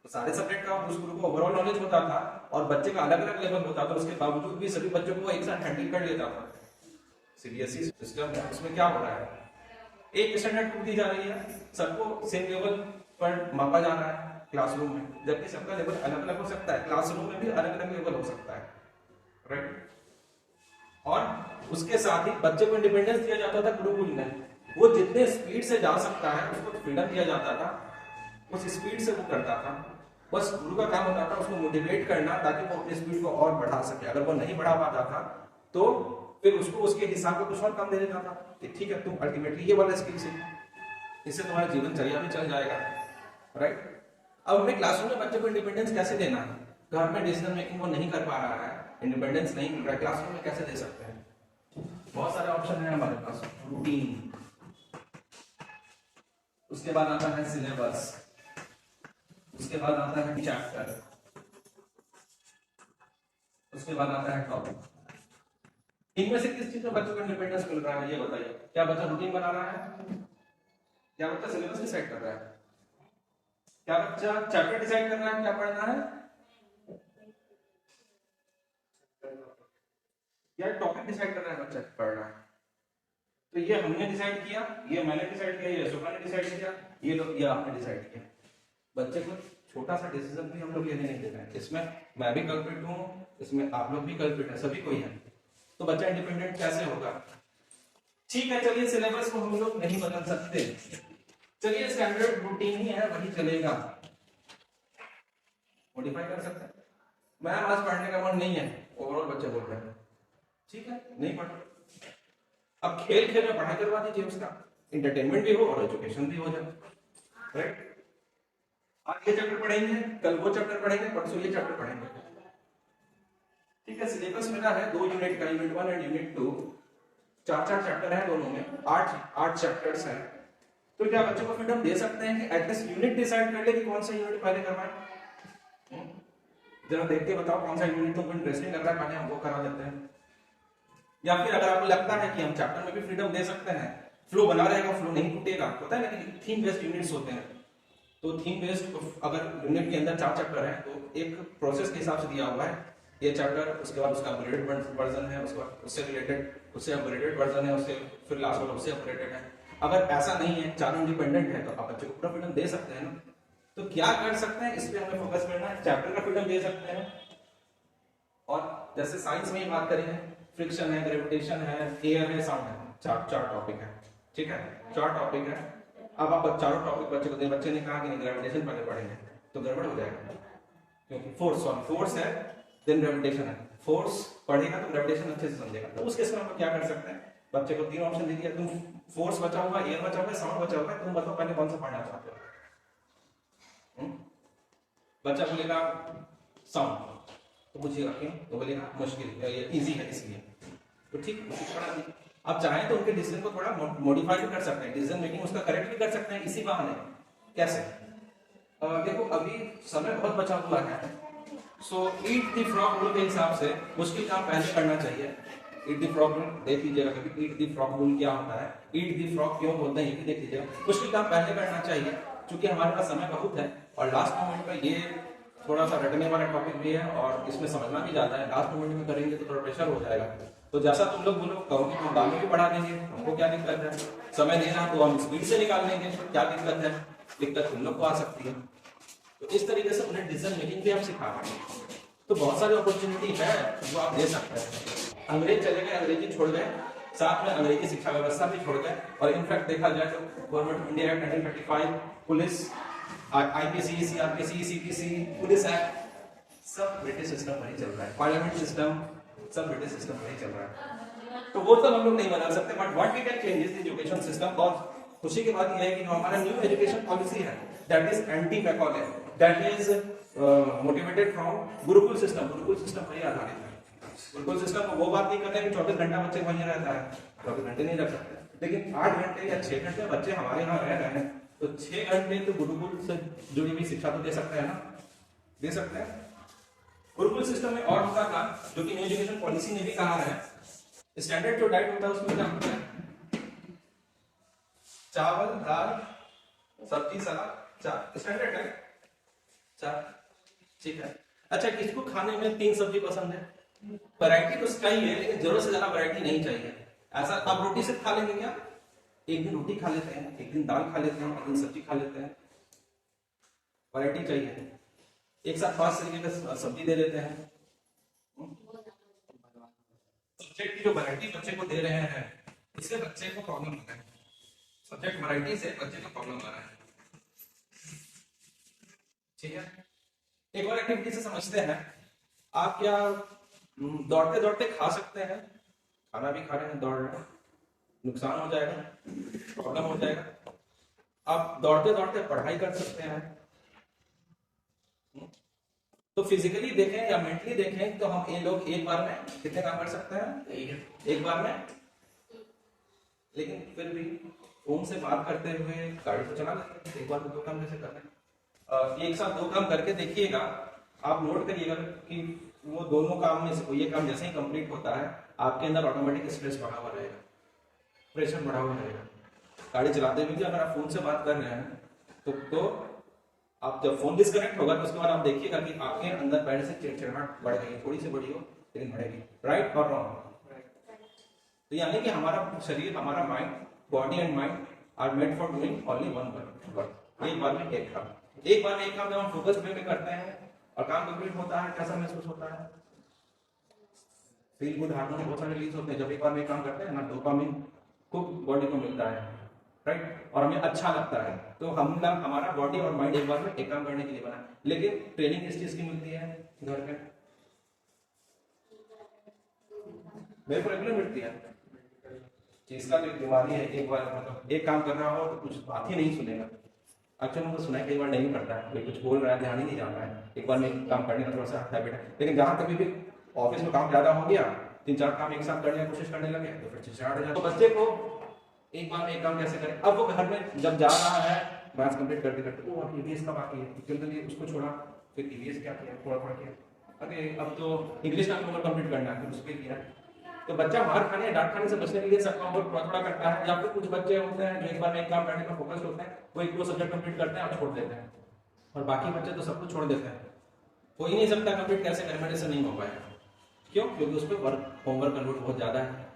तो सारे सब्जेक्ट का उस गुरु को ओवरऑल नॉलेज होता था और बच्चे का अलग अलग लेवल होता था। उसके बावजूद भी सभी बच्चों को एक साथ हैंडल कर लेता था। सीबीएसई सिस्टम है, उसमें क्या हो रहा है? एक स्टैंडर्ड बुक दी जा रही है, सबको सेम लेवल पर मापा जा रहा है क्लासरूम में, जबकि सबका लेवल अलग अलग हो सकता है। क्लासरूम में भी अलग अलग लेवल हो सकता है। राइट। और उसके साथ ही बच्चे को इंडिपेंडेंस दिया जाता था गुरुकुल में, वो जितने स्पीड से जा सकता है उसको फ्रीडम दिया जाता था, उस स्पीड से वो करता था। बस गुरु का काम होता था उसको मोटिवेट करना ताकि वो अपनी स्पीड को और बढ़ा सके। अगर वो नहीं बढ़ा पाता था तो फिर उसको उसके हिसाब का कुछ और काम दे देता था कि ठीक है तुम अल्टीमेटली ये वाला स्किल सीख, इससे तुम्हारा जीवनचर्या भी चल जाएगा, राइट। अब हमें क्लासरूम में बच्चे को इंडिपेंडेंस कैसे देना है? घर में डिसीजन मेकिंग वो नहीं कर पा रहा है, इंडिपेंडेंस नहीं मिल रहा है, क्लासरूम में कैसे दे सकते हैं? बहुत सारे ऑप्शन है हमारे पास। रूटीन, उसके बाद आता है सिलेबस, उसके बाद आता है चैप्टर, उसके बाद आता है टॉपिक। इनमें से किस चीज में बच्चों को इंडिपेंडेंस मिल रहा है ये बताइए? क्या बच्चा रूटीन बना रहा है? क्या बच्चा सिलेबस डिसाइड कर रहा है? क्या बच्चा चैप्टर डिसाइड कर रहा है क्या पढ़ना है? या टॉपिक डिसाइड कर रहा है बच्चा पढ़ना है? तो ये हमने डिसाइड किया, ये मैंने डिसाइड किया, ये सुभा ने डिसाइड किया, ये लोग ये आपने डिसाइड किया। बच्चे को छोटा सा डिसीजन भी हम लोग लेने नहीं देते हैं। इसमें मैं भी कल्प्रिट हूँ, इसमें आप लोग भी कल्प्रिट है, सभी कोई है। तो बच्चा इंडिपेंडेंट कैसे होगा? ठीक है, चलिए सिलेबस को हम लोग नहीं बदल सकते, चलिए स्टैंडर्ड रूटीन ही है वही चलेगा, मॉडिफाई कर सकते हैं। मैम आज पढ़ने का मन नहीं है, ओवरऑल बच्चे बोल रहे हैं, ठीक है नहीं पढ़, अब खेल खेल में पढ़ाई करवा दीजिए, उसका इंटरटेनमेंट भी हो और एजुकेशन भी हो जाए, राइट। आज ये चैप्टर पढ़ेंगे, कल वो चैप्टर पढ़ेंगे, परसों ये चैप्टर पढ़ेंगे, ठीक है। सिलेबस मेरा है 2 यूनिट का, यूनिट 1 एंड यूनिट 2, 4 चैप्टर है दोनों में, 8 चैप्टर्स हैं। तो क्या बच्चों को फ्रीडम दे सकते हैं कि एटलीस्ट यूनिट डिसाइड कर ले कि कौन सा यूनिट पहले करवाएं? जरा देख के बताओ कौन सा यूनिट तुमको इंटरेस्टिंग लग रहा है, पहले हम वो करा देते हैं। या फिर अगर आपको लगता है कि हम चैप्टर में भी फ्रीडम दे सकते हैं, फ्लो बना रहेगा, फ्लो नहीं टूटेगा, पता है ना कि थीम बेस्ड यूनिट्स होते हैं, तो थीम बेस्ड अगर यूनिट के अंदर 4 चैप्टर हैं तो एक प्रोसेस के हिसाब से दिया हुआ है, ये चैप्टर, उसके बाद उसका अपग्रेडेड वर्जन है, उसके बाद उससे रिलेटेड उससे अपग्रेडेड वर्जन है, उससे फिर लास्ट वाला उससे अपग्रेडेड है। अगर ऐसा नहीं है, चारों इंडिपेंडेंट है, तो आप बच्चे को पूरा फ्रीडम दे सकते हैं ना। तो क्या कर सकते हैं, इस पे हमें फोकस करना है। चैप्टर का फ्रीडम दे सकते हैं, और जैसे साइंस में ही बात करें, फ्रिक्शन है, ग्रेविटेशन है, एयर है, साउंड है, चार टॉपिक है, ठीक है, 4 टॉपिक है। अब आप चारों टॉपिक बच्चे को दे, बच्चे ने कहा कि नहीं ग्रेविटेशन पहले पढ़ेंगे, तो गड़बड़ हो जाएगा, क्योंकि फोर्स है, देन ग्रेविटेशन है, फोर्स पढ़ेगा तो ग्रेविटेशन अच्छे से समझेगा। तो उस केस में हम क्या कर सकते हैं, बच्चे को 3 ऑप्शन दे दिया, तुम फोर्स बचा हुआ, एयर बचा हुआ, साउंड बचा हुआ है, तुम बताओ पहले कौन सा पढ़ना चाहते हो। बच्चा बोलेगा साउंड, तो पूछिएगा क्यों, तो बोलेगा मुश्किल, ये इजी है इसलिए, तो ठीक पढ़ा दी। आप चाहें तो उनके डिसीजन को थोड़ा मॉडिफाई भी कर सकते हैं, डिसीजन मेकिंग उसका करेक्ट भी कर सकते हैं इसी बहाने। कैसे? देखो अभी समय बहुत बचा हुआ है, सो ईट द फ्रॉग रूल के हिसाब से मुश्किल काम पहले करना चाहिए। ईट द फ्रॉग रूल देख लीजिएगा कभी, ईट द फ्रॉग रूल क्या होता है, ईट द फ्रॉग क्यों बोलते हैं ये भी देख लीजिएगा। मुश्किल काम पहले करना चाहिए, क्योंकि हमारे पास समय बहुत है, और लास्ट मोमेंट में ये थोड़ा सा रटने वाला टॉपिक भी है और इसमें समझना भी ज्यादा है। लास्ट मोमेंट में करेंगे तो थोड़ा प्रेशर हो जाएगा। तो जैसा तुम लोग बोलो कहोगे तो बाद में भी पढ़ा देंगे, हमको क्या दिक्कत है, समय देना तो हम स्पीड से निकाल लेंगे, क्या दिक्कत है, दिक्कत तुम लोग को आ सकती है। तो इस तरीके से उन्हें डिसीजन मेकिंग भी हम सिखा रहे हैं। तो बहुत सारी अपॉर्चुनिटी है जो आप दे सकते हैं। अंग्रेज चले गए, अंग्रेजी छोड़ गए, साथ में अंग्रेजी शिक्षा व्यवस्था भी छोड़ गए, और इनफैक्ट देखा जाए तो government of India act 1935, police, IPC, CrPC, CPC, police act, सब ब्रिटिश सिस्टम पर ही चल रहा है, पार्लियामेंट सिस्टम सब ब्रिटिश सिस्टम पर ही चल रहा है। तो वो सब हम लोग नहीं बदल सकते, but what we can change is the education system. और खुशी की बात यह है कि जो हमारा न्यू एजुकेशन पॉलिसी है, that is anti Macaulay, that is motivated from gurukul system. Gurukul system पर ही आधारित है। गुरुकुल सिस्टम वो बात नहीं करते कि 24 घंटा बच्चे वहीं रहता है, 24 घंटे नहीं रख सकते, लेकिन 8 घंटे या 6 घंटे बच्चे हमारे यहाँ रह रहे हैं, तो 6 घंटे तो गुरुकुल से जुड़ी हुई शिक्षा तो दे सकते हैं ना, दे सकते हैं। गुरुकुल सिस्टम में और होता था, जो कि न्यू एजुकेशन पॉलिसी ने भी कहा है, स्टैंडर्ड जो डाइट होता है उसमें क्या होता है, चावल, दाल, सब्जी, सलाद, स्टैंडर्ड है 4, ठीक है। अच्छा, किसको खाने में 3 सब्जी पसंद है? वैरायटी तो चाहिए, लेकिन जरूरत से ज्यादा वैरायटी नहीं चाहिए। ऐसा आप रोटी से खा लेंगे क्या? एक दिन रोटी खा लेते हैं, एक दिन दाल खा लेते हैं, एक दिन सब्जी खा लेते हैं, वैरायटी चाहिए। एक साथ 5 तरीके का सब्जी दे देते हैं, सब्जेक्ट की जो वैरायटी बच्चे को दे रहे हैं इससे बच्चे को प्रॉब्लम आ रहा है। सब्जेक्ट वैरायटी से बच्चे को प्रॉब्लम आ रहा है। ठीक है, एक और एक्टिविटी से समझते हैं। आप क्या दौड़ते दौड़ते खा सकते हैं? खाना भी खा रहे हैं, दौड़ रहे हैं, नुकसान हो जाएगा, प्रॉब्लम हो जाएगा। आप दौड़ते दौड़ते पढ़ाई कर सकते हैं। तो फिजिकली देखें या मेंटली देखें तो हम ये लोग एक बार में कितने काम कर सकते हैं? एक बार में। लेकिन फिर भी फोन से बात करते हुए गाड़ी तो चला लेते हैं, एक बार में दो काम कैसे कर रहे हैं? एक साथ दो काम करके देखिएगा, आप नोट करिएगा कि वो दोनों काम में से ये काम जैसे ही कंप्लीट होता है आपके अंदर ऑटोमेटिक स्ट्रेस बढ़ा हुआ रहेगा, प्रेशर बढ़ा हुआ रहेगा। गाड़ी चलाते हुए भी अगर आप फोन से बात कर रहे हैं तो आप जब फोन डिस्कनेक्ट होगा तो उसके बाद आप देखिएगा कि आपके अंदर पहले से चिड़चिड़ाहट बढ़ गई, थोड़ी सी बड़ी हो लेकिन बढ़ेगी। राइट और रॉन्ग? तो यानी कि हमारा शरीर, हमारा mind, body and mind are made for doing only one work. एक बार में एक काम, एक बार में एक काम जब हम फोकस वे में करते हैं और काम कंप्लीट होता है, कैसा महसूस होता है? फील गुड हार्मोन बहुत सारे रिलीज होते हैं जब एक बार में एक काम करते हैं ना, डोपामिन खूब बॉडी को मिलता है, राइट, और हमें अच्छा लगता है। तो हमारा बॉडी और माइंड एक बार में एक काम करने के लिए बना है। लेकिन ट्रेनिंग किस चीज की मिलती है घर पे? मेरे को रेगुलर मिलती है। चीज का जो बीमारी है, एक बार मतलब एक काम कर रहा हो तो कुछ बात ही नहीं सुनेगा। अक्सर हमको सुना है, कई बार नहीं करता है, कोई कुछ बोल रहा है ध्यान ही नहीं जाता है, एक बार में काम करने का थोड़ा सा हैबिट है। लेकिन जहां कभी भी ऑफिस में काम ज्यादा हो गया, 3-4 काम एक साथ करने की कोशिश करने लगे तो फिर चिड़चिड़ाहट हो जाती है। तो बच्चे को एक बार में एक काम कैसे करें? अब वो घर में जब जा रहा है मैथ्स कंप्लीट करते करते, वो अब ईवीएस का बाकी है, जल्दी उसको छोड़ा, फिर ईवीएस क्या किया, थोड़ा थोड़ा किया, अरे अब तो इंग्लिश का होमवर्क कंप्लीट करना है, फिर उस पर किया। तो बच्चा मार खाने, डांट खाने से बचने के लिए सबका होमवर्क थोड़ा थोड़ा करता है। या फिर कुछ बच्चे होते हैं जो एक बार में एक काम करने पर फोकस होते हैं, वो 1-2 सब्जेक्ट कंप्लीट करते हैं और छोड़ देते हैं, और बाकी बच्चे तो सब कुछ छोड़ देते हैं। हो ही नहीं सकता कंप्लीट, कैसे करें? मेरे से नहीं हो पाएगा। क्यों? क्योंकि उस पर होमवर्क का लोड बहुत ज्यादा है।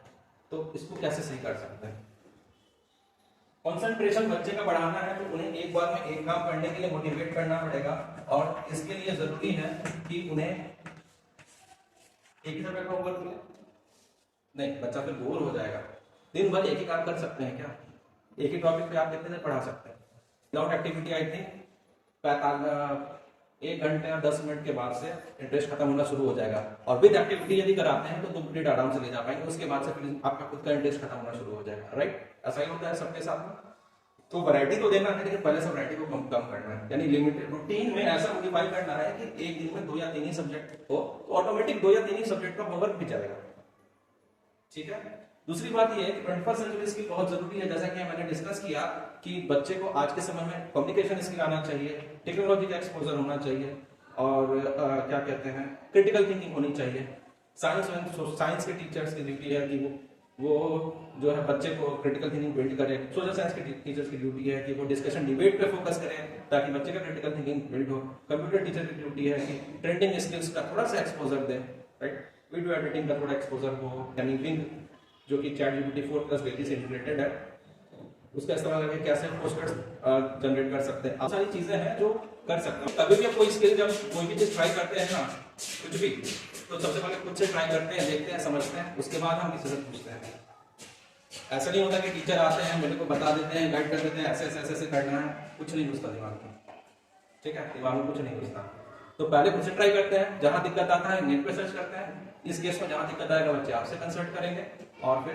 तो इसको कैसे सही कर सकते हैं? कंसंट्रेशन बच्चे का बढ़ाना है तो उन्हें एक बार में एक काम करने के लिए मोटिवेट करना पड़ेगा, और इसके लिए जरूरी है कि उन्हें एक ही सब्जेक्ट का होमवर्क मिले। नहीं, बच्चा फिर बोर हो जाएगा। दिन भर एक ही काम कर सकते हैं क्या? एक ही टॉपिक पे आप कितने देर पढ़ा सकते हैं? विदाउट एक्टिविटी आई थिंक 1 घंटे और 10 मिनट के बाद से इंटरेस्ट खत्म होना शुरू हो जाएगा, और विद एक्टिविटी यदि कराते हैं तो 2 पीरियड आराम से ले जा पाएंगे, उसके बाद से फिर आपका खुद का इंटरेस्ट खत्म होना शुरू हो जाएगा। राइट, ऐसा ही होता है सबके साथ में। तो वैरायटी तो देना है, लेकिन पहले से वैरायटी को कम करना है, यानी लिमिटेड रूटीन में ऐसा मॉडिफाई करना है कि एक दिन में 2 या 3 ही सब्जेक्ट हो, तो ऑटोमेटिक 2 या 3 ही सब्जेक्ट का होमवर्क भी जाएगा। ठीक है। दूसरी बात यह है कि 21st सेंचुरी स्किल बहुत जरूरी है, जैसा कि मैंने डिस्कस किया कि बच्चे को आज के समय में कम्युनिकेशन स्किल आना चाहिए, टेक्नोलॉजी का एक्सपोजर होना चाहिए, और क्या कहते हैं, क्रिटिकल थिंकिंग होनी चाहिए। साइंस के टीचर्स की ड्यूटी है कि वो जो है बच्चे को क्रिटिकल थिंकिंग बिल्ड करे। सोशल साइंस के टीचर्स की ड्यूटी है कि वो डिस्कशन डिबेट पे फोकस करें ताकि बच्चे का क्रिटिकल थिंकिंग बिल्ड हो। कंप्यूटर टीचर की ड्यूटी है कि ट्रेंडिंग स्किल्स का थोड़ा सा एक्सपोजर दें, राइट, वीडियो एडिटिंग का थोड़ा एक्सपोजर हो, यानी विंग जो कि ChatGPT 4+ डेली से इंटीग्रेटेड है, उसका इस्तेमाल करके कैसे पोस्टर्स जनरेट कर सकते हैं। बहुत सारी चीजें हैं जो कर सकते हैं। कभी भी कोई स्किल, जब कोई भी चीज ट्राई करते हैं ना, कुछ भी, तो सबसे पहले खुद से ट्राई करते हैं, देखते हैं, समझते हैं, उसके बाद हम किसी से पूछते हैं। ऐसा नहीं होता कि टीचर आते हैं, मेरे को बता देते हैं, गाइड कर देते हैं, ऐसे ऐसे ऐसे करना है, कुछ नहीं घुसता दिमाग में। ठीक है, दिमाग में कुछ नहीं घुसता। तो पहले खुद से ट्राई करते हैं, जहां दिक्कत आता है नेट पे सर्च करते हैं। इस केस में जहां दिक्कत आएगा बच्चे आपसे कंसल्ट करेंगे, और फिर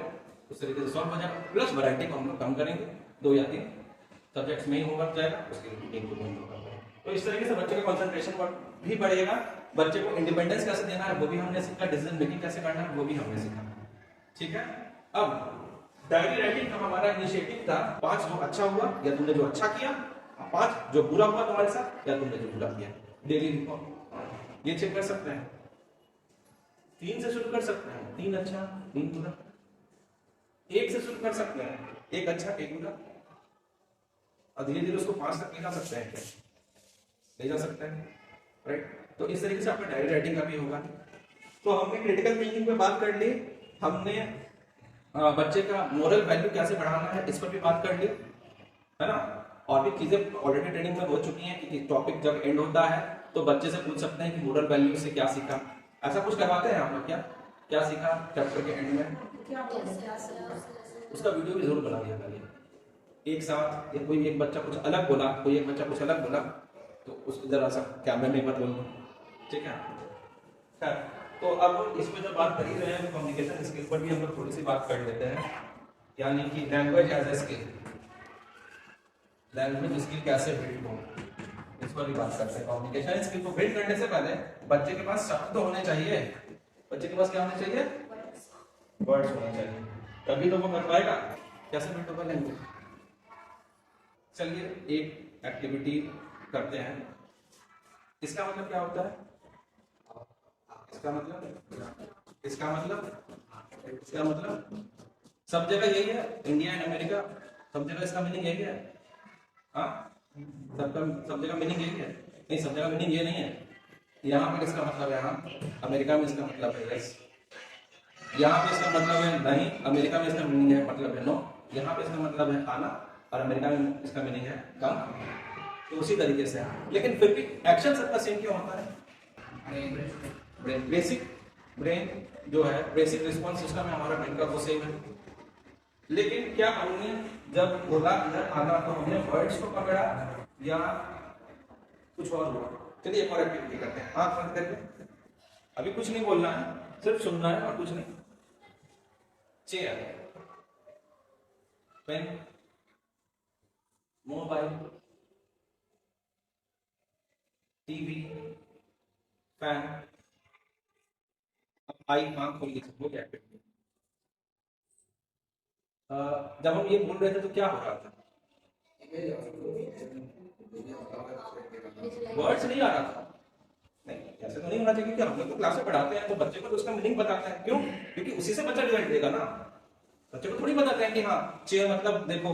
उस तरीके से सॉल्व हो जाएगा। प्लस वैरायटी को हम लोग कम करेंगे, 2 या 3 सब्जेक्ट्स में ही होमवर्क जाएगा, उसके लिए इंप्रूवमेंट होगा। तो इस तरीके से बच्चे का कंसंट्रेशन भी बढ़ेगा। बच्चे को इंडिपेंडेंस कैसे देना है वो भी हमने सीखा, डिसीजन मेकिंग कैसे करना है वो भी हमने सीखा। ठीक है। अब डायरी राइटिंग का हमारा इनिशिएटिव था 5 जो अच्छा हुआ या तुमने जो अच्छा किया, 5 जो बुरा हुआ तुम्हारे साथ या तुमने जो बुरा किया। डेली रिपोर्ट ये चेक कर सकते हैं। 3 से शुरू कर सकते हैं, 3 अच्छा 3 बुरा। 1 से शुरू कर सकते हैं, 1 अच्छा 1 बुरा, और धीरे धीरे उसको 5 तक ले जा सकते हैं। क्या ले जा सकते हैं? राइट। तो इस तरीके से आपका डायरी राइटिंग का भी होगा। तो हमने क्रिटिकल थिंकिंग पे बात कर ली, हमने बच्चे का मोरल वैल्यू कैसे बढ़ाना है इस पर भी बात कर ली, है ना। और भी चीजें ऑलरेडी ट्रेनिंग में हो चुकी हैं कि टॉपिक जब एंड होता है तो बच्चे से पूछ सकते हैं कि मोरल वैल्यू से क्या सीखा। ऐसा कुछ करवाते हैं आप लोग क्या? क्या सीखा चैप्टर के एंड में, उसका वीडियो भी जरूर बना दिया करिए। एक साथ कोई एक बच्चा कुछ अलग बोला, कोई एक बच्चा कुछ अलग बोला, तो उसको जरा सा कैमरे में मत बोलो, ठीक है। खैर, तो अब इसमें जब बात कर ही रहे हैं कम्युनिकेशन स्किल पर भी हम लोग थोड़ी सी बात कर लेते हैं, यानी कि language as a skill, language skill कैसे बिल्ड हो, इस पर भी बात करते हैं। कम्युनिकेशन स्किल को बिल्ड करने से पहले बच्चे के पास शब्द तो होने चाहिए, बच्चे के पास क्या होने चाहिए, वर्ड्स होने चाहिए, तभी तो वो कर पाएगा। कैसे बिल्ड होगा लैंग्वेज, चलिए एक एक्टिविटी करते हैं। इसका मतलब क्या होता है, इसका मतलब सब जगह यही है, इंडिया एंड अमेरिका सब जगह इसका मीनिंग यही है। हाँ, सब जगह मीनिंग यही है, नहीं सब जगह मीनिंग ये नहीं है। यहाँ पे इसका मतलब है हाँ, अमेरिका में इसका मतलब है यस, यहाँ पे इसका मतलब है नहीं, अमेरिका में इसका मीनिंग है मतलब है नो, यहाँ पे इसका मतलब है आना और अमेरिका में इसका मीनिंग है कम। तो उसी तरीके से, लेकिन फिर भी एक्शन सबका सेम क्यों होता है। ब्रेन जो है बेसिक रिस्पॉन्स सिस्टम है हमारा ब्रेन का, वो सेम है। लेकिन क्या हमने जब बोला इधर आना तो हमने वर्ड्स को पकड़ा या कुछ और हुआ। चलिए एक और एक्टिविटी करते हैं, आंख बंद करके, अभी कुछ नहीं बोलना है, सिर्फ सुनना है और कुछ नहीं। Chair, pen, mobile, TV, fan. अब आई आंख खोल लीजिए, हो गया एक्टिविटी। जब हम ये बोल रहे थे तो क्या हो रहा था, वर्ड्स नहीं आ रहा था। नहीं, ऐसे तो नहीं होना चाहिए, क्योंकि हम लोग तो क्लास में पढ़ाते हैं तो बच्चे को तो उसका मीनिंग बताते हैं। क्यों? क्योंकि उसी से बच्चा डिवाइड देगा ना। बच्चे को थोड़ी बताते हैं कि हाँ चेयर मतलब देखो,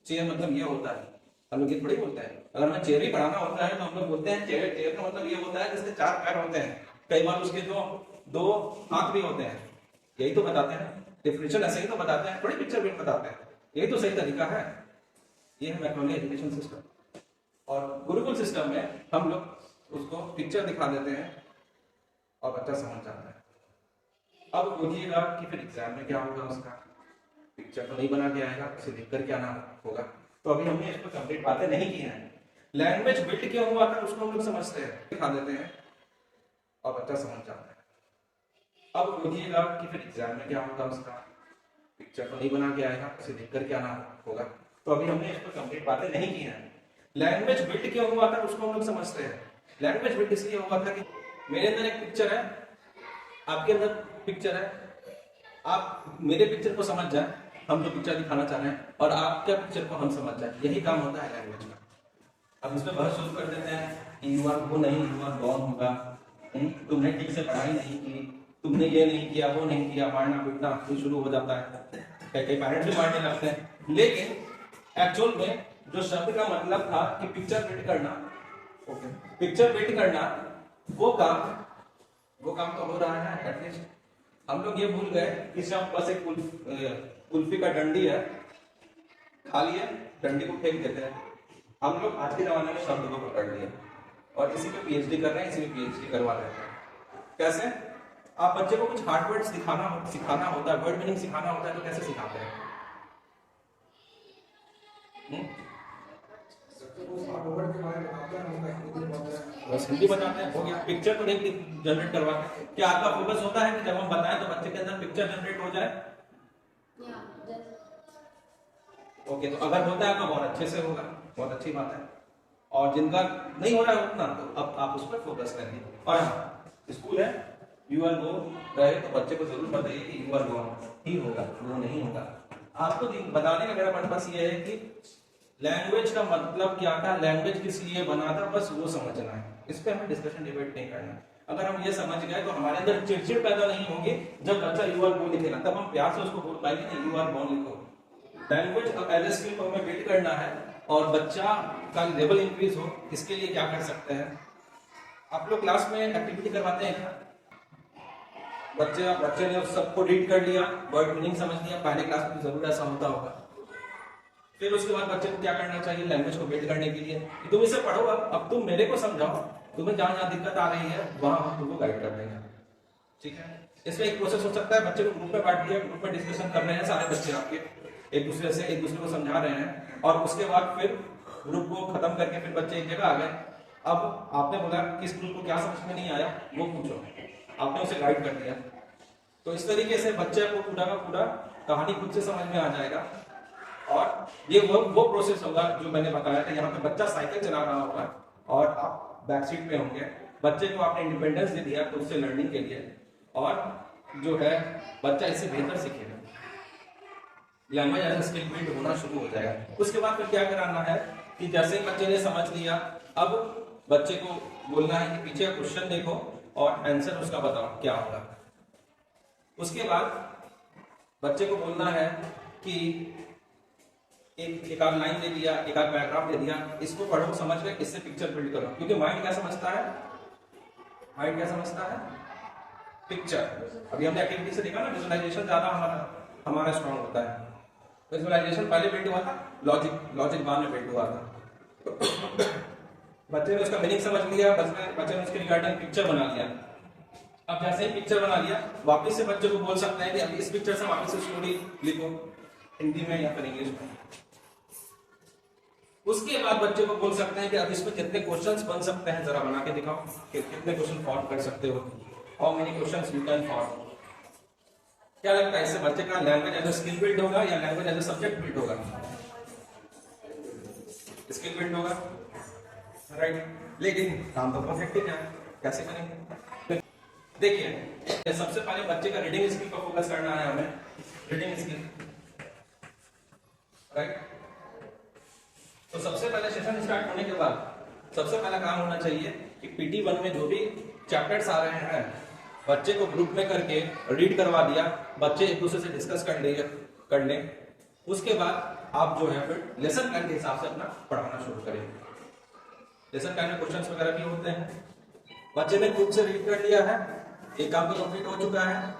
चेयर मतलब ये होता है, हम लोग ये थोड़ी बोलते हैं। अगर हमें चेयर ही पढ़ाना होता है तो हम लोग बोलते हैं चेयर का मतलब ये होता है जिसके 4 पैर होते हैं, कई बार उसके दो हाथ भी होते हैं। यही तो बताते हैं, डेफिनेशन ऐसे ही तो बताते हैं, थोड़ी पिक्चर भी बताते हैं। यही तो सही तरीका है। ये है मैक्रोनी एजुकेशन सिस्टम। और गुरुकुल सिस्टम में हम लोग उसको पिक्चर दिखा देते हैं और बच्चा समझ जाता है। अब बोलिएगा कि फिर एग्जाम में क्या होगा, उसका पिक्चर तो नहीं बना के आएगा, उसे देख कर क्या नाम होगा। तो अभी हमने इसको कंप्लीट बातें नहीं की हैं। लैंग्वेज बिल्ड क्यों हुआ था उसको हम लोग समझते हैं, दिखा देते हैं और बच्चा समझ जाता है। अब बोलिएगा कि फिर एग्जाम में क्या होगा, उसका पिक्चर तो नहीं बना के आएगा, उसे देख कर क्या नाम होगा। तो अभी हमने इसको कंप्लीट बातें नहीं की हैं। लैंग्वेज बिल्ड क्यों हुआ था उसको हम लोग समझते हैं। लैंग्वेज बिल्ड इसलिए हुआ था कि मेरे अंदर एक पिक्चर है, आपके अंदर पिक्चर है, आप मेरे पिक्चर को समझ जाए, हम जो पिक्चर दिखाना चाह रहे हैं, और आपके पिक्चर को हम समझ जाए, यही काम होता है लैंग्वेज का। अब इसमें बहस शुरू कर देते हैं कि यू आर वो नहीं, यू आर गॉन होगा, तुमने ठीक से पढ़ाई नहीं की, तुमने ये नहीं किया, वो नहीं किया, मारना पीटना फिर शुरू हो जाता है, कई पेरेंट्स भी मारने लगते हैं। लेकिन एक्चुअल में जो शब्द का मतलब था कि पिक्चर बिल्ड करना, पिक्चर बिल्ड करना, वो काम तो हो रहा है। एटलीस्ट हम लोग ये भूल गए कि सब बस एक कुल्फी का डंडी है, खाली है, डंडी को फेंक देते हैं। हम लोग आज के जमाने में शब्द को पकड़ लिए और इसी पे पीएचडी कर रहे हैं, इसी में पीएचडी करवा रहे हैं। कैसे? आप बच्चे को कुछ हार्ड वर्ड सिखाना होता है, वर्ड मीनिंग सिखाना होता है, तो कैसे सिखाते हैं? बस हिंदी बताते हैं, हो गया। पिक्चर तो नहीं जनरेट करवाते। क्या आपका फोकस होता है कि जब हम बताएं तो बच्चे के अंदर पिक्चर जनरेट हो जाए? ओके, तो अगर होता है तो बहुत अच्छे से होगा, बहुत अच्छी बात है। और जिनका नहीं हो रहा है उतना, तो अब आप उस पर फोकस करिए। और हाँ, स्कूल है, यू आर गो रहे तो बच्चे को जरूर बताइए कि यू आर गो ही होगा, वो नहीं होगा। आपको बताने का मेरा पर्पस ये है कि लैंग्वेज का मतलब क्या था, लैंग्वेज किस लिए बना था, बस वो समझना है। इस पर हमें डिस्कशन डिबेट नहीं करना। अगर हम ये समझ गए तो हमारे अंदर चिड़चिड़ पैदा नहीं होगी। जब बच्चा यू आर गो लिखेगा तब हम प्यार से उसको बोल पाएंगे नहीं, यू आर गो लिखो। लैंग्वेज एज ए स्किल को हमें बिल्ड करना है और बच्चा का लेवल इंक्रीज हो, इसके लिए क्या कर सकते हैं? आप लोग क्लास में एक्टिविटी करवाते हैं क्या? बच्चे ने सबको रीड कर लिया, वर्ड मीनिंग समझ लिया, पहले क्लास में जरूर ऐसा होता होगा। फिर उसके बाद बच्चे को क्या करना चाहिए लैंग्वेज को बिल्ड करने के लिए? कि तुम इसे पढ़ो, अब तुम मेरे को समझाओ, तुम्हें जहां जहां दिक्कत आ रही है वहां हम तुमको गाइड कर देंगे। ठीक है। इसमें एक प्रोसेस हो सकता है, बच्चे को ग्रुप में बांट दिया, ग्रुप में डिस्कशन कर रहे हैं सारे बच्चे आपके, एक दूसरे को समझा रहे हैं, और उसके बाद फिर ग्रुप को खत्म करके फिर बच्चे एक जगह आ गए। अब आपने बोला किस ग्रुप को क्या समझ में नहीं आया वो पूछो, आपने उसे गाइड कर दिया। तो इस तरीके से बच्चे को पूरा का पूरा कहानी खुद से समझ में आ जाएगा। और ये वो प्रोसेस होगा जो मैंने बताया था। यहाँ पे बच्चा साइकिल चला रहा होगा और आप बैक सीट पे होंगे, बच्चे को आपने इंडिपेंडेंस दे दिया खुद से लर्निंग के लिए, और जो है बच्चा इससे बेहतर सीखेगा, लैंग्वेज एज स्किल बिल्ड होना शुरू हो जाएगा। उसके बाद फिर क्या कराना है कि जैसे ही बच्चे ने समझ लिया, अब बच्चे को बोलना है कि पीछे क्वेश्चन देखो और आंसर उसका बताओ क्या होगा। उसके बाद बच्चे को बोलना है कि एक आध लाइन दे दिया, एक आध पैराग्राफ दे दिया, इसको पढ़ो समझ के, इससे पिक्चर बिल्ड करो। क्योंकि माइंड क्या समझता है, माइंड क्या समझता है, पिक्चर। अभी हमने एक्टिविटी से देखा ना, विजुअलाइजेशन ज्यादा हमारा स्ट्रांग होता है। विजुअलाइजेशन पहले बिल्ड हुआ था, लॉजिक बाद में बिल्ड हुआ था। बच्चे ने उसका मीनिंग समझ लिया, बच्चे ने उसके रिगार्डिंग पिक्चर बना लिया। अब जैसे ही पिक्चर बना लिया, वापस से बच्चे को बोल सकते हैं कि अब इस पिक्चर से वापस से स्टोरी लिखो, हिंदी में या फिर इंग्लिश में। उसके बाद बच्चे को बोल सकते हैं कि अब इसमें कितने क्वेश्चंस बन सकते हैं, जरा बना के दिखाओ कि कितने क्वेश्चन फॉर्म कर सकते हो, how many questions you can form. क्या लगता है इससे बच्चे का language as a skill build होगा या language as a subject build होगा? स्किल बिल्ड होगा, राइट। लेकिन काम तो परफेक्ट ही है, कैसे करेंगे? देखिए, सबसे पहले बच्चे का रीडिंग स्किल पर फोकस करना है हमें, रीडिंग स्किल, राइट। तो सबसे पहले सेशन स्टार्ट होने के बाद सबसे पहला काम होना चाहिए कि PT1 में जो भी चैप्टर्स आ रहे हैं, बच्चे को ग्रुप में करके रीड करवा दिया, बच्चे एक दूसरे से डिस्कस कर लें। उसके बाद आप जो है फिर लेसन प्लान के हिसाब से अपना पढ़ाना शुरू करें। लेसन प्लान में क्वेश्चंस वगैरह भी होते हैं। बच्चे ने खुद से रीड कर लिया है, एक काम तो कंप्लीट हो चुका है।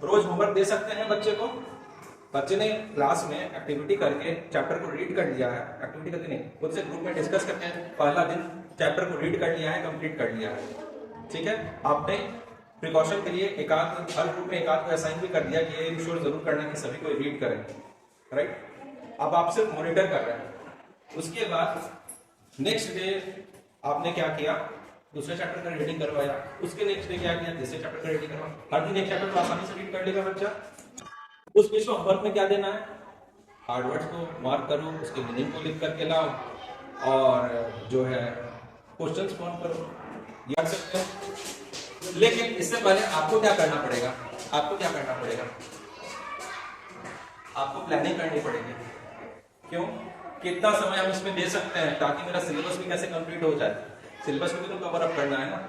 रोज होमवर्क दे सकते हैं बच्चे को। बच्चे ने क्लास में एक्टिविटी करके चैप्टर को रीड कर लिया है, एक्टिविटी करके नहीं, खुद से ग्रुप में डिस्कस करके पहला दिन चैप्टर को रीड कर लिया है, कंप्लीट कर लिया है, ठीक है। आपने प्रिकॉशन के लिए हर ग्रुप में एक आध को असाइन भी कर दिया कि ये इंश्योर जरूर करना कि सभी को रीड करें, राइट। अब आप सिर्फ मॉनिटर कर रहे हैं। उसके बाद नेक्स्ट डे आपने क्या किया, दूसरे चैप्टर का रीडिंग करवाया। उसके नेक्स्ट डे क्या किया, तीसरे चैप्टर का रीडिंग करवाया। हर दिन एक चैप्टर को आसानी से रीड कर लेगा बच्चा। उस बीच में होमवर्क में क्या देना है, हार्ड वर्ड्स को मार्क करो, उसके मीनिंग को लिख करके लाओ, और जो है क्वेश्चंस फॉर्म करो, याद सकते हो। लेकिन इससे पहले आपको क्या करना पड़ेगा, आपको प्लानिंग करनी पड़ेगी। क्यों, कितना समय हम इसमें दे सकते हैं ताकि मेरा सिलेबस भी कैसे कंप्लीट हो जाए। सिलेबस को भी तो कवर अप करना है ना।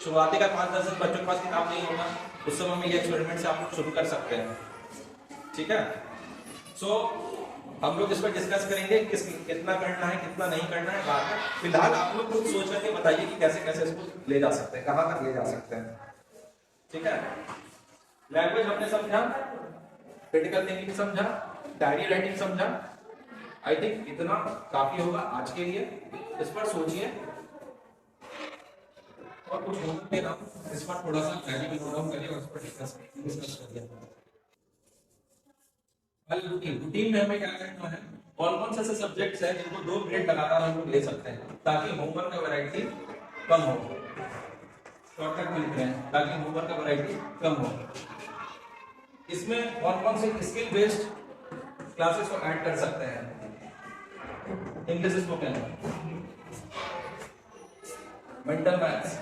शुरुआती का 5-10 दिन बच्चों के पास किताब नहीं होगा, उस समय में ये एक्सपेरिमेंट से आप लोग शुरू कर सकते हैं, ठीक है। सो हम लोग इस पर डिस्कस करेंगे कितना करना है, कितना नहीं करना है बाद में। फिलहाल आप लोग खुद सोच करके बताइए कि कैसे कैसे इसको ले जा सकते हैं, कहां तक ले जा सकते हैं, ठीक है। लैंग्वेज हमने समझा, क्रिटिकल थिंकिंग समझा, डायरी राइटिंग समझा। आई थिंक इतना काफी होगा आज के लिए। इस पर सोचिए और कुछ होमवर्क देना, इस पर थोड़ा सा प्लानिंग प्रोग्राम करिए और इस पर डिस्कस करिए। रूटीन में हमें क्या करना है, कौन से ऐसे सब्जेक्ट्स हैं जिनको 2 ग्रेड लगातार हम लोग ले सकते हैं ताकि होमवर्क का वैरायटी कम हो। शॉर्टकट मिलते हैं ताकि होमवर्क का वैरायटी कम हो। इसमें कौन से स्किल बेस्ड क्लासेस को ऐड कर सकते हैं, English spoken, mental maths,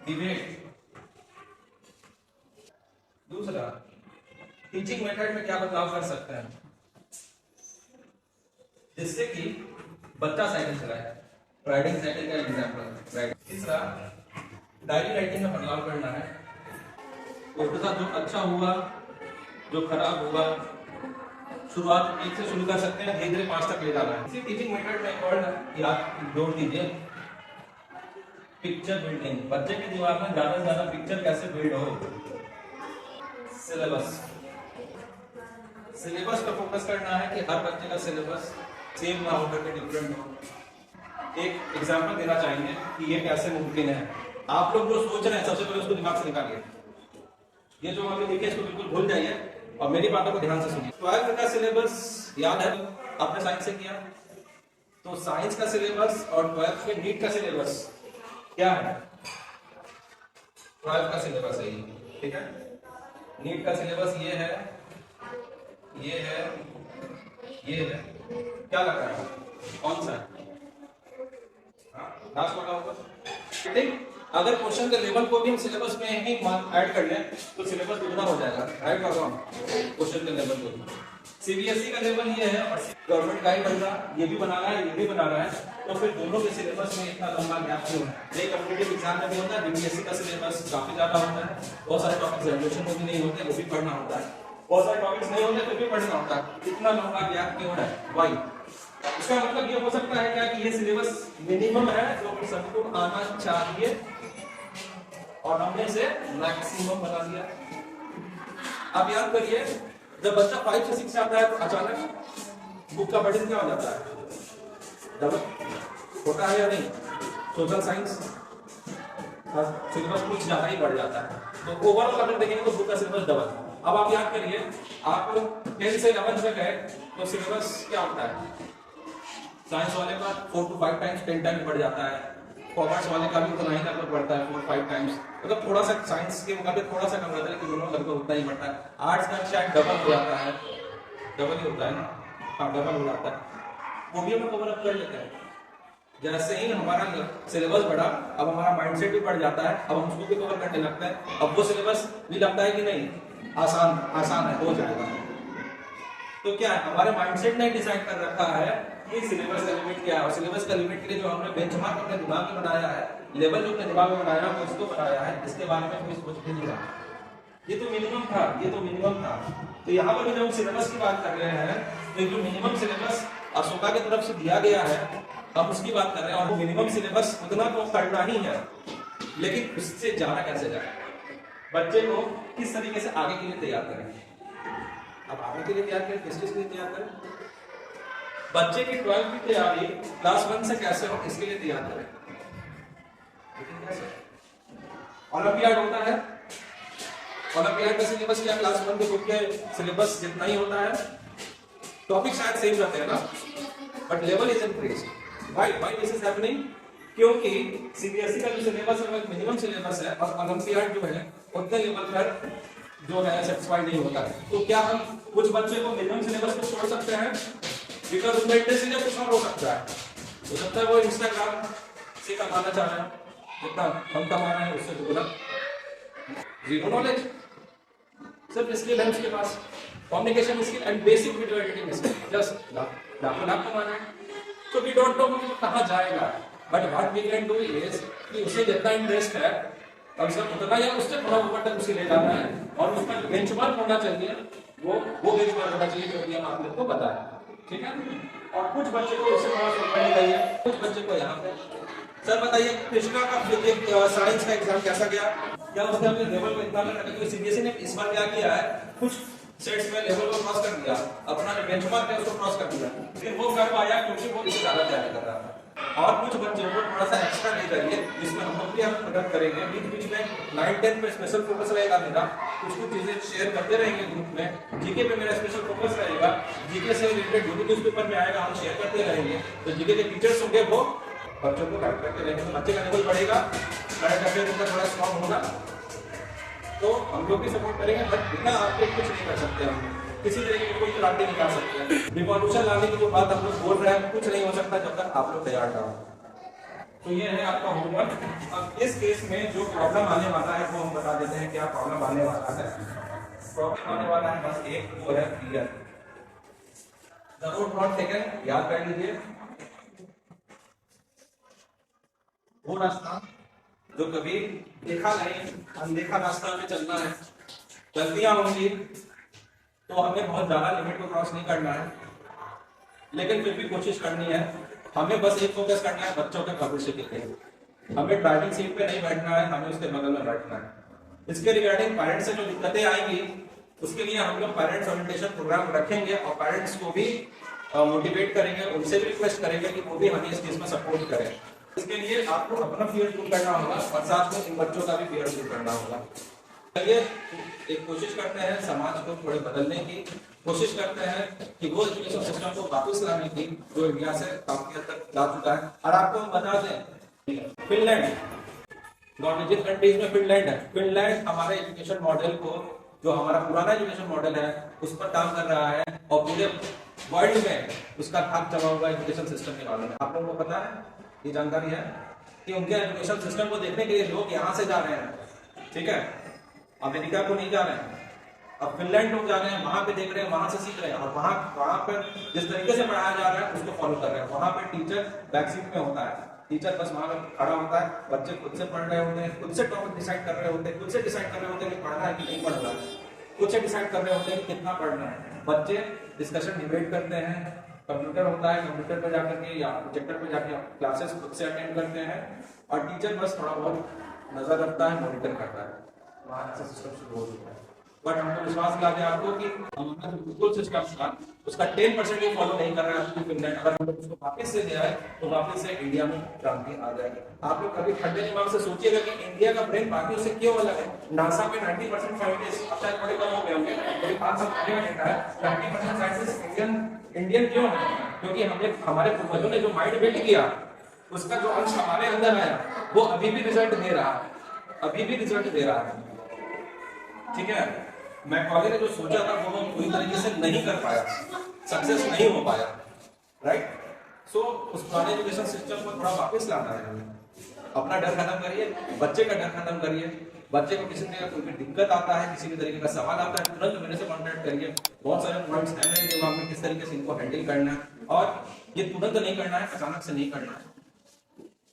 debate. दूसरा, टीचिंग मेथड में क्या बदलाव कर सकते हैं जिससे कि बच्चा साइकिल चलाए, राइडिंग साइकिल का एग्जाम्पल। तीसरा, डायरी राइटिंग में बदलाव करना है। उसके साथ जो अच्छा हुआ, जो खराब हुआ, शुरुआत 1 से शुरू कर सकते हैं, धीरे धीरे 5 तक ले जाना है। इसी टीचिंग मेथड में और याद जोड़ दीजिए, पिक्चर बिल्डिंग। बच्चे के दिमाग में ज्यादा से ज्यादा पिक्चर कैसे बिल्ड हो। सिलेबस पर फोकस करना है कि हर बच्चे का सिलेबस सेम ना होकर के डिफरेंट हो। एक एग्जांपल देना चाहेंगे कि ये कैसे मुमकिन है। आप लोग जो सोच रहे हैं सबसे पहले उसको दिमाग से निकालिए। ये जो आपने देखे इसको बिल्कुल भूल जाइए और मेरी बातों को ध्यान से सुनिए। 12th का सिलेबस याद है आपने साइंस से किया, तो साइंस का सिलेबस और 12th के नीट का सिलेबस क्या है? 12th का सिलेबस है ये, ठीक है। नीट का सिलेबस ये है, ये है, ये है, क्या लग रहा है कौन सा है? लास्ट वाला होगा, ठीक। अगर क्वेश्चन के लेवल को भी हम सिलेबस में ही ऐड कर लें तो सिलेबस दुगना हो जाएगा, राइट और रॉन्ग? क्वेश्चन के लेवल को सीबीएसई का लेवल ये है और गवर्नमेंट गाइड बन रहा, ये भी बना रहा है, ये भी बना रहा है, तो फिर दोनों के सिलेबस में इतना लंबा गैप क्यों है? ये कॉम्पिटिटिव एग्जाम में भी होता है, बीपीएससी का सिलेबस काफी ज्यादा होता है, बहुत सारे टॉपिक्स ग्रेजुएशन में भी नहीं होते, वो भी पढ़ना होता है, बहुत सारे टॉपिक्स नहीं होते तो भी पढ़ना होता है। इतना लंबा गैप क्यों है? वाई? इसका मतलब ये हो सकता है क्या कि ये सिलेबस मिनिमम है जो सबको आना चाहिए और हमने इसे मैक्सिमम बना दिया। अब याद करिए, जब बच्चा 5 से 6 आता है तो अचानक बुक का बर्डन क्या हो जाता है? डबल होता है या नहीं? सोशल साइंस सिलेबस कुछ ज्यादा ही बढ़ जाता है, तो ओवरऑल अगर देखेंगे तो बुक का सिलेबस डबल। अब आप याद करिए, आप 10 से 11 तक है तो सिलेबस क्या होता है? साइंस वाले का 4 to 5 टाइम्स 10 टाइम्स बढ़ जाता है, कॉमर्स वाले का भी उतना ही लगभग बढ़ता है 4-5 टाइम्स, मतलब थोड़ा सा साइंस के मुकाबले थोड़ा सा कम रहता है, लेकिन दोनों लगभग उतना ही बढ़ता है। आर्ट्स का शायद डबल हो जाता है, डबल ही होता है ना, हाँ डबल हो जाता है, वो भी हम कवर अप कर लेते हैं। जैसे ही हमारा सिलेबस बढ़ा, अब हमारा माइंडसेट भी बढ़ जाता है, अब हम उसको भी कवर करने लगते हैं, अब वो सिलेबस भी लगता है कि नहीं आसान है, हो जाएगा। तो क्या है, हमारे माइंडसेट ने डिसाइड कर रखा है कि सिलेबस का लिमिट क्या है, और सिलेबस का लिमिट के लिए जो हमने बेंचमार्क अपने दिमाग में बनाया है, लेवल जो अपने दिमाग में बनाया है उसको बनाया है, इसके बारे में कोई सोच भी नहीं रहा। ये तो मिनिमम था, ये तो मिनिमम था। तो यहाँ पर भी जब हम सिलेबस की बात कर रहे हैं तो जो मिनिमम सिलेबस अशोका की तरफ से दिया गया है हम उसकी बात कर रहे हैं, और मिनिमम सिलेबस उतना तो करना ही है, लेकिन उससे ज्यादा कैसे जाए? बच्चे को किस तरीके से आगे के लिए तैयार करें? अब आगे के लिए तैयार करें, किस चीज के लिए तैयार करें? बच्चे की 12th की तैयारी क्लास 1 से कैसे हो इसके लिए तैयार करें। लेकिन कैसे? ओलंपियाड होता है, ओलंपियाड का सिलेबस क्या क्लास 1 के बुक के सिलेबस जितना ही होता है, टॉपिक शायद सेम रहते हैं ना, but level is increase. Why this is happening? क्योंकि सीबीएसई का जो सिलेबस है वो मिनिमम सिलेबस है और ओलंपियाड जो है उतने लेवल पर जो है सेटिस्फाइड नहीं होता है। तो क्या हम कुछ बच्चे को मिनिमम सिलेबस को छोड़ सकते हैं? बिकॉज उनका इंटरेस्ट ही कुछ और हो सकता है, हो सकता है वो इंस्टाग्राम से कमाना चाह रहे हैं, जितना हम कमा रहे हैं उससे दुगना। जीरो नॉलेज, सिर्फ स्किल है उसके पास, communication skill and basic video editing skill, just लाखों लाख कमाना है। तो वी डोंट नो वो कहाँ जाएगा, but what we can do is कि उसे जितना इंटरेस्ट है और उसका उतना या उससे थोड़ा ऊपर तक उसे ले जाना है, और उसका बेंचमार्क होना चाहिए, वो बेंचमार्क होना चाहिए जो कि हम आप लोग को बताएं, ठीक है। और कुछ बच्चे को उससे थोड़ा सा ऊपर निकालिए, कुछ बच्चे को यहाँ पे। सर बताइए कृष्णा का फिजिक्स साइंस का एग्जाम कैसा गया? क्या उसने अपने लेवल को इतना कर दिया? सीबीएसई ने इस बार क्या किया है, कुछ सेट्स में लेवल को क्रॉस कर दिया, अपना जो बेंचमार्क है उसको क्रॉस कर दिया, लेकिन वो कर पाया क्योंकि वो इससे ज्यादा तैयारी कर रहा था। और कुछ बच्चों को थोड़ा सा एक्स्ट्रा ले जाइए, जिसमें हम लोग भी आप मदद करेंगे। बीच में 9-10 पे स्पेशल फोकस रहेगा मेरा, कुछ चीजें शेयर करते रहेंगे ग्रुप में। जीके पे मेरा स्पेशल फोकस रहेगा, जीके से रिलेटेड जो भी न्यूज़पेपर में आएगा हम शेयर करते रहेंगे। तो जीके के टीचर्स होंगे वो बच्चों को गाइड करते रहेंगे, तो बच्चे का लेवल बढ़ेगा, करंट अफेयर उनका थोड़ा स्ट्रॉन्ग होगा, तो हम लोग भी सपोर्ट करेंगे। बट बिना आपके कुछ नहीं कर सकते, हम किसी तरीके की कोई क्रांति नहीं ला सकते। रिवॉल्यूशन लाने की जो बात हम लोग बोल रहे हैं कुछ नहीं हो सकता जब तक आप लोग तैयार ना हो। तो ये है आपका होमवर्क। अब इस केस में जो प्रॉब्लम आने वाला है वो हम बता देते हैं क्या प्रॉब्लम आने वाला है। प्रॉब्लम आने वाला है बस एक, वो है clear. The route not taken, याद कर लीजिए, वो रास्ता जो कभी देखा नहीं, अनदेखा रास्ता में चलना है। गलतियां होंगी तो हमें बहुत ज्यादा लिमिट को क्रॉस नहीं करना है, लेकिन फिर भी कोशिश करनी है। हमें बस एक फोकस करना है बच्चों के भविष्य के लिए। हमें ड्राइविंग सीट पे नहीं बैठना है, हमें उसके बगल में बैठना है। इसके रिगार्डिंग पेरेंट्स से जो दिक्कतें आएंगी उसके लिए हम लोग पेरेंट्स ओरिएंटेशन प्रोग्राम रखेंगे और पेरेंट्स को भी मोटिवेट करेंगे, उनसे भी रिक्वेस्ट करेंगे कि वो भी हमें इस चीज में सपोर्ट करें। इसके लिए आपको अपना फियर दूर करना होगा और साथ में इन बच्चों का भी फियर दूर करना होगा। चलिए एक कोशिश करते हैं समाज को थोड़े बदलने की, कोशिश करते हैं कि वो एजुकेशन सिस्टम को वापस लाने की जो इंडिया से काफी हद तक जा चुका है। और आपको हम बता दें, फिनलैंड नॉर्वेजियन कंट्रीज में फिनलैंड है। फिनलैंड हमारे एजुकेशन मॉडल को, जो हमारा पुराना एजुकेशन मॉडल है, उस पर काम कर रहा है और पूरे वर्ल्ड में उसका हाथ जमा हुआ एजुकेशन सिस्टम के बारे में। आप लोगों को पता है, ये जानकारी है कि उनके एजुकेशन सिस्टम को देखने के लिए लोग यहाँ से जा रहे हैं, ठीक है, अमेरिका को नहीं जा रहे हैं। अब फिनलैंड लोग जा रहे हैं, वहां पे देख रहे हैं, वहां से सीख रहे हैं, और वहां पर जिस तरीके से पढ़ाया जा रहा है उसको फॉलो कर रहे हैं। वहां पे टीचर बैकसीट में होता है, टीचर बस वहां पर खड़ा होता है, बच्चे खुद से पढ़ रहे होते हैं, खुद से टॉपिक डिसाइड कर रहे होते हैं, खुद से डिसाइड कर रहे होते हैं कि पढ़ना है कि नहीं पढ़ना है, खुद से डिसाइड कर रहे होते हैं कि कितना पढ़ना है। बच्चे डिस्कशन डिबेट करते हैं, कंप्यूटर होता है, कंप्यूटर पे जाकर के या प्रोजेक्टर पे जाकर क्लासेस खुद से अटेंड करते हैं, और टीचर बस थोड़ा बहुत नजर रखता है, मॉनिटर करता है। वहां से सिस्टम शुरू हो चुका है। बट हमको विश्वास दिला दे आपको कि हमारा जो बिल्कुल सिस्टम था उसका 10% भी फॉलो नहीं कर रहा है फिनलैंड। अगर हम उसको वापस से ले आए तो वापस से इंडिया में क्रांति आ जाएगी। आप लोग कभी ठंडे दिमाग से सोचिएगा कि इंडिया का ब्रेन बाकी से क्यों अलग है। नासा में 90% साइंटिस्ट, अब शायद थोड़े कम हो गए होंगे, क्योंकि 5 साल पहले का डेटा है, 90% साइंटिस्ट इंडियन क्यों है? क्योंकि हमने, हमारे पूर्वजों ने जो माइंड बिल्ड किया उसका जो अंश हमारे अंदर आया वो अभी भी रिजल्ट दे रहा है, अभी भी रिजल्ट दे रहा है, ठीक है। मैकॉले ने जो सोचा था वो हम पूरी तरीके से नहीं कर पाया, सक्सेस नहीं हो पाया, राइट। सो उस पुराने एजुकेशन सिस्टम को थोड़ा वापस लाना है। अपना डर खत्म करिए, बच्चे का डर खत्म करिए। बच्चे को किसी तरह कोई भी दिक्कत आता है, किसी भी तरीके का सवाल आता है, तुरंत मेरे से कॉन्टेक्ट करिए। बहुत सारे पॉइंट्स हैं मेरे दिमाग में किस तरीके से इनको हैंडल करना है, और ये तुरंत नहीं करना है, अचानक से नहीं करना है,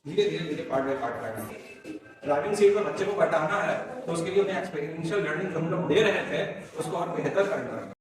धीरे धीरे पार्ट बाय पार्ट करना है। ड्राइविंग सीट पर बच्चे को बैठाना है तो उसके लिए उन्हें एक्सपीरियंशियल लर्निंग हम लोग दे रहे थे, उसको और बेहतर करना है।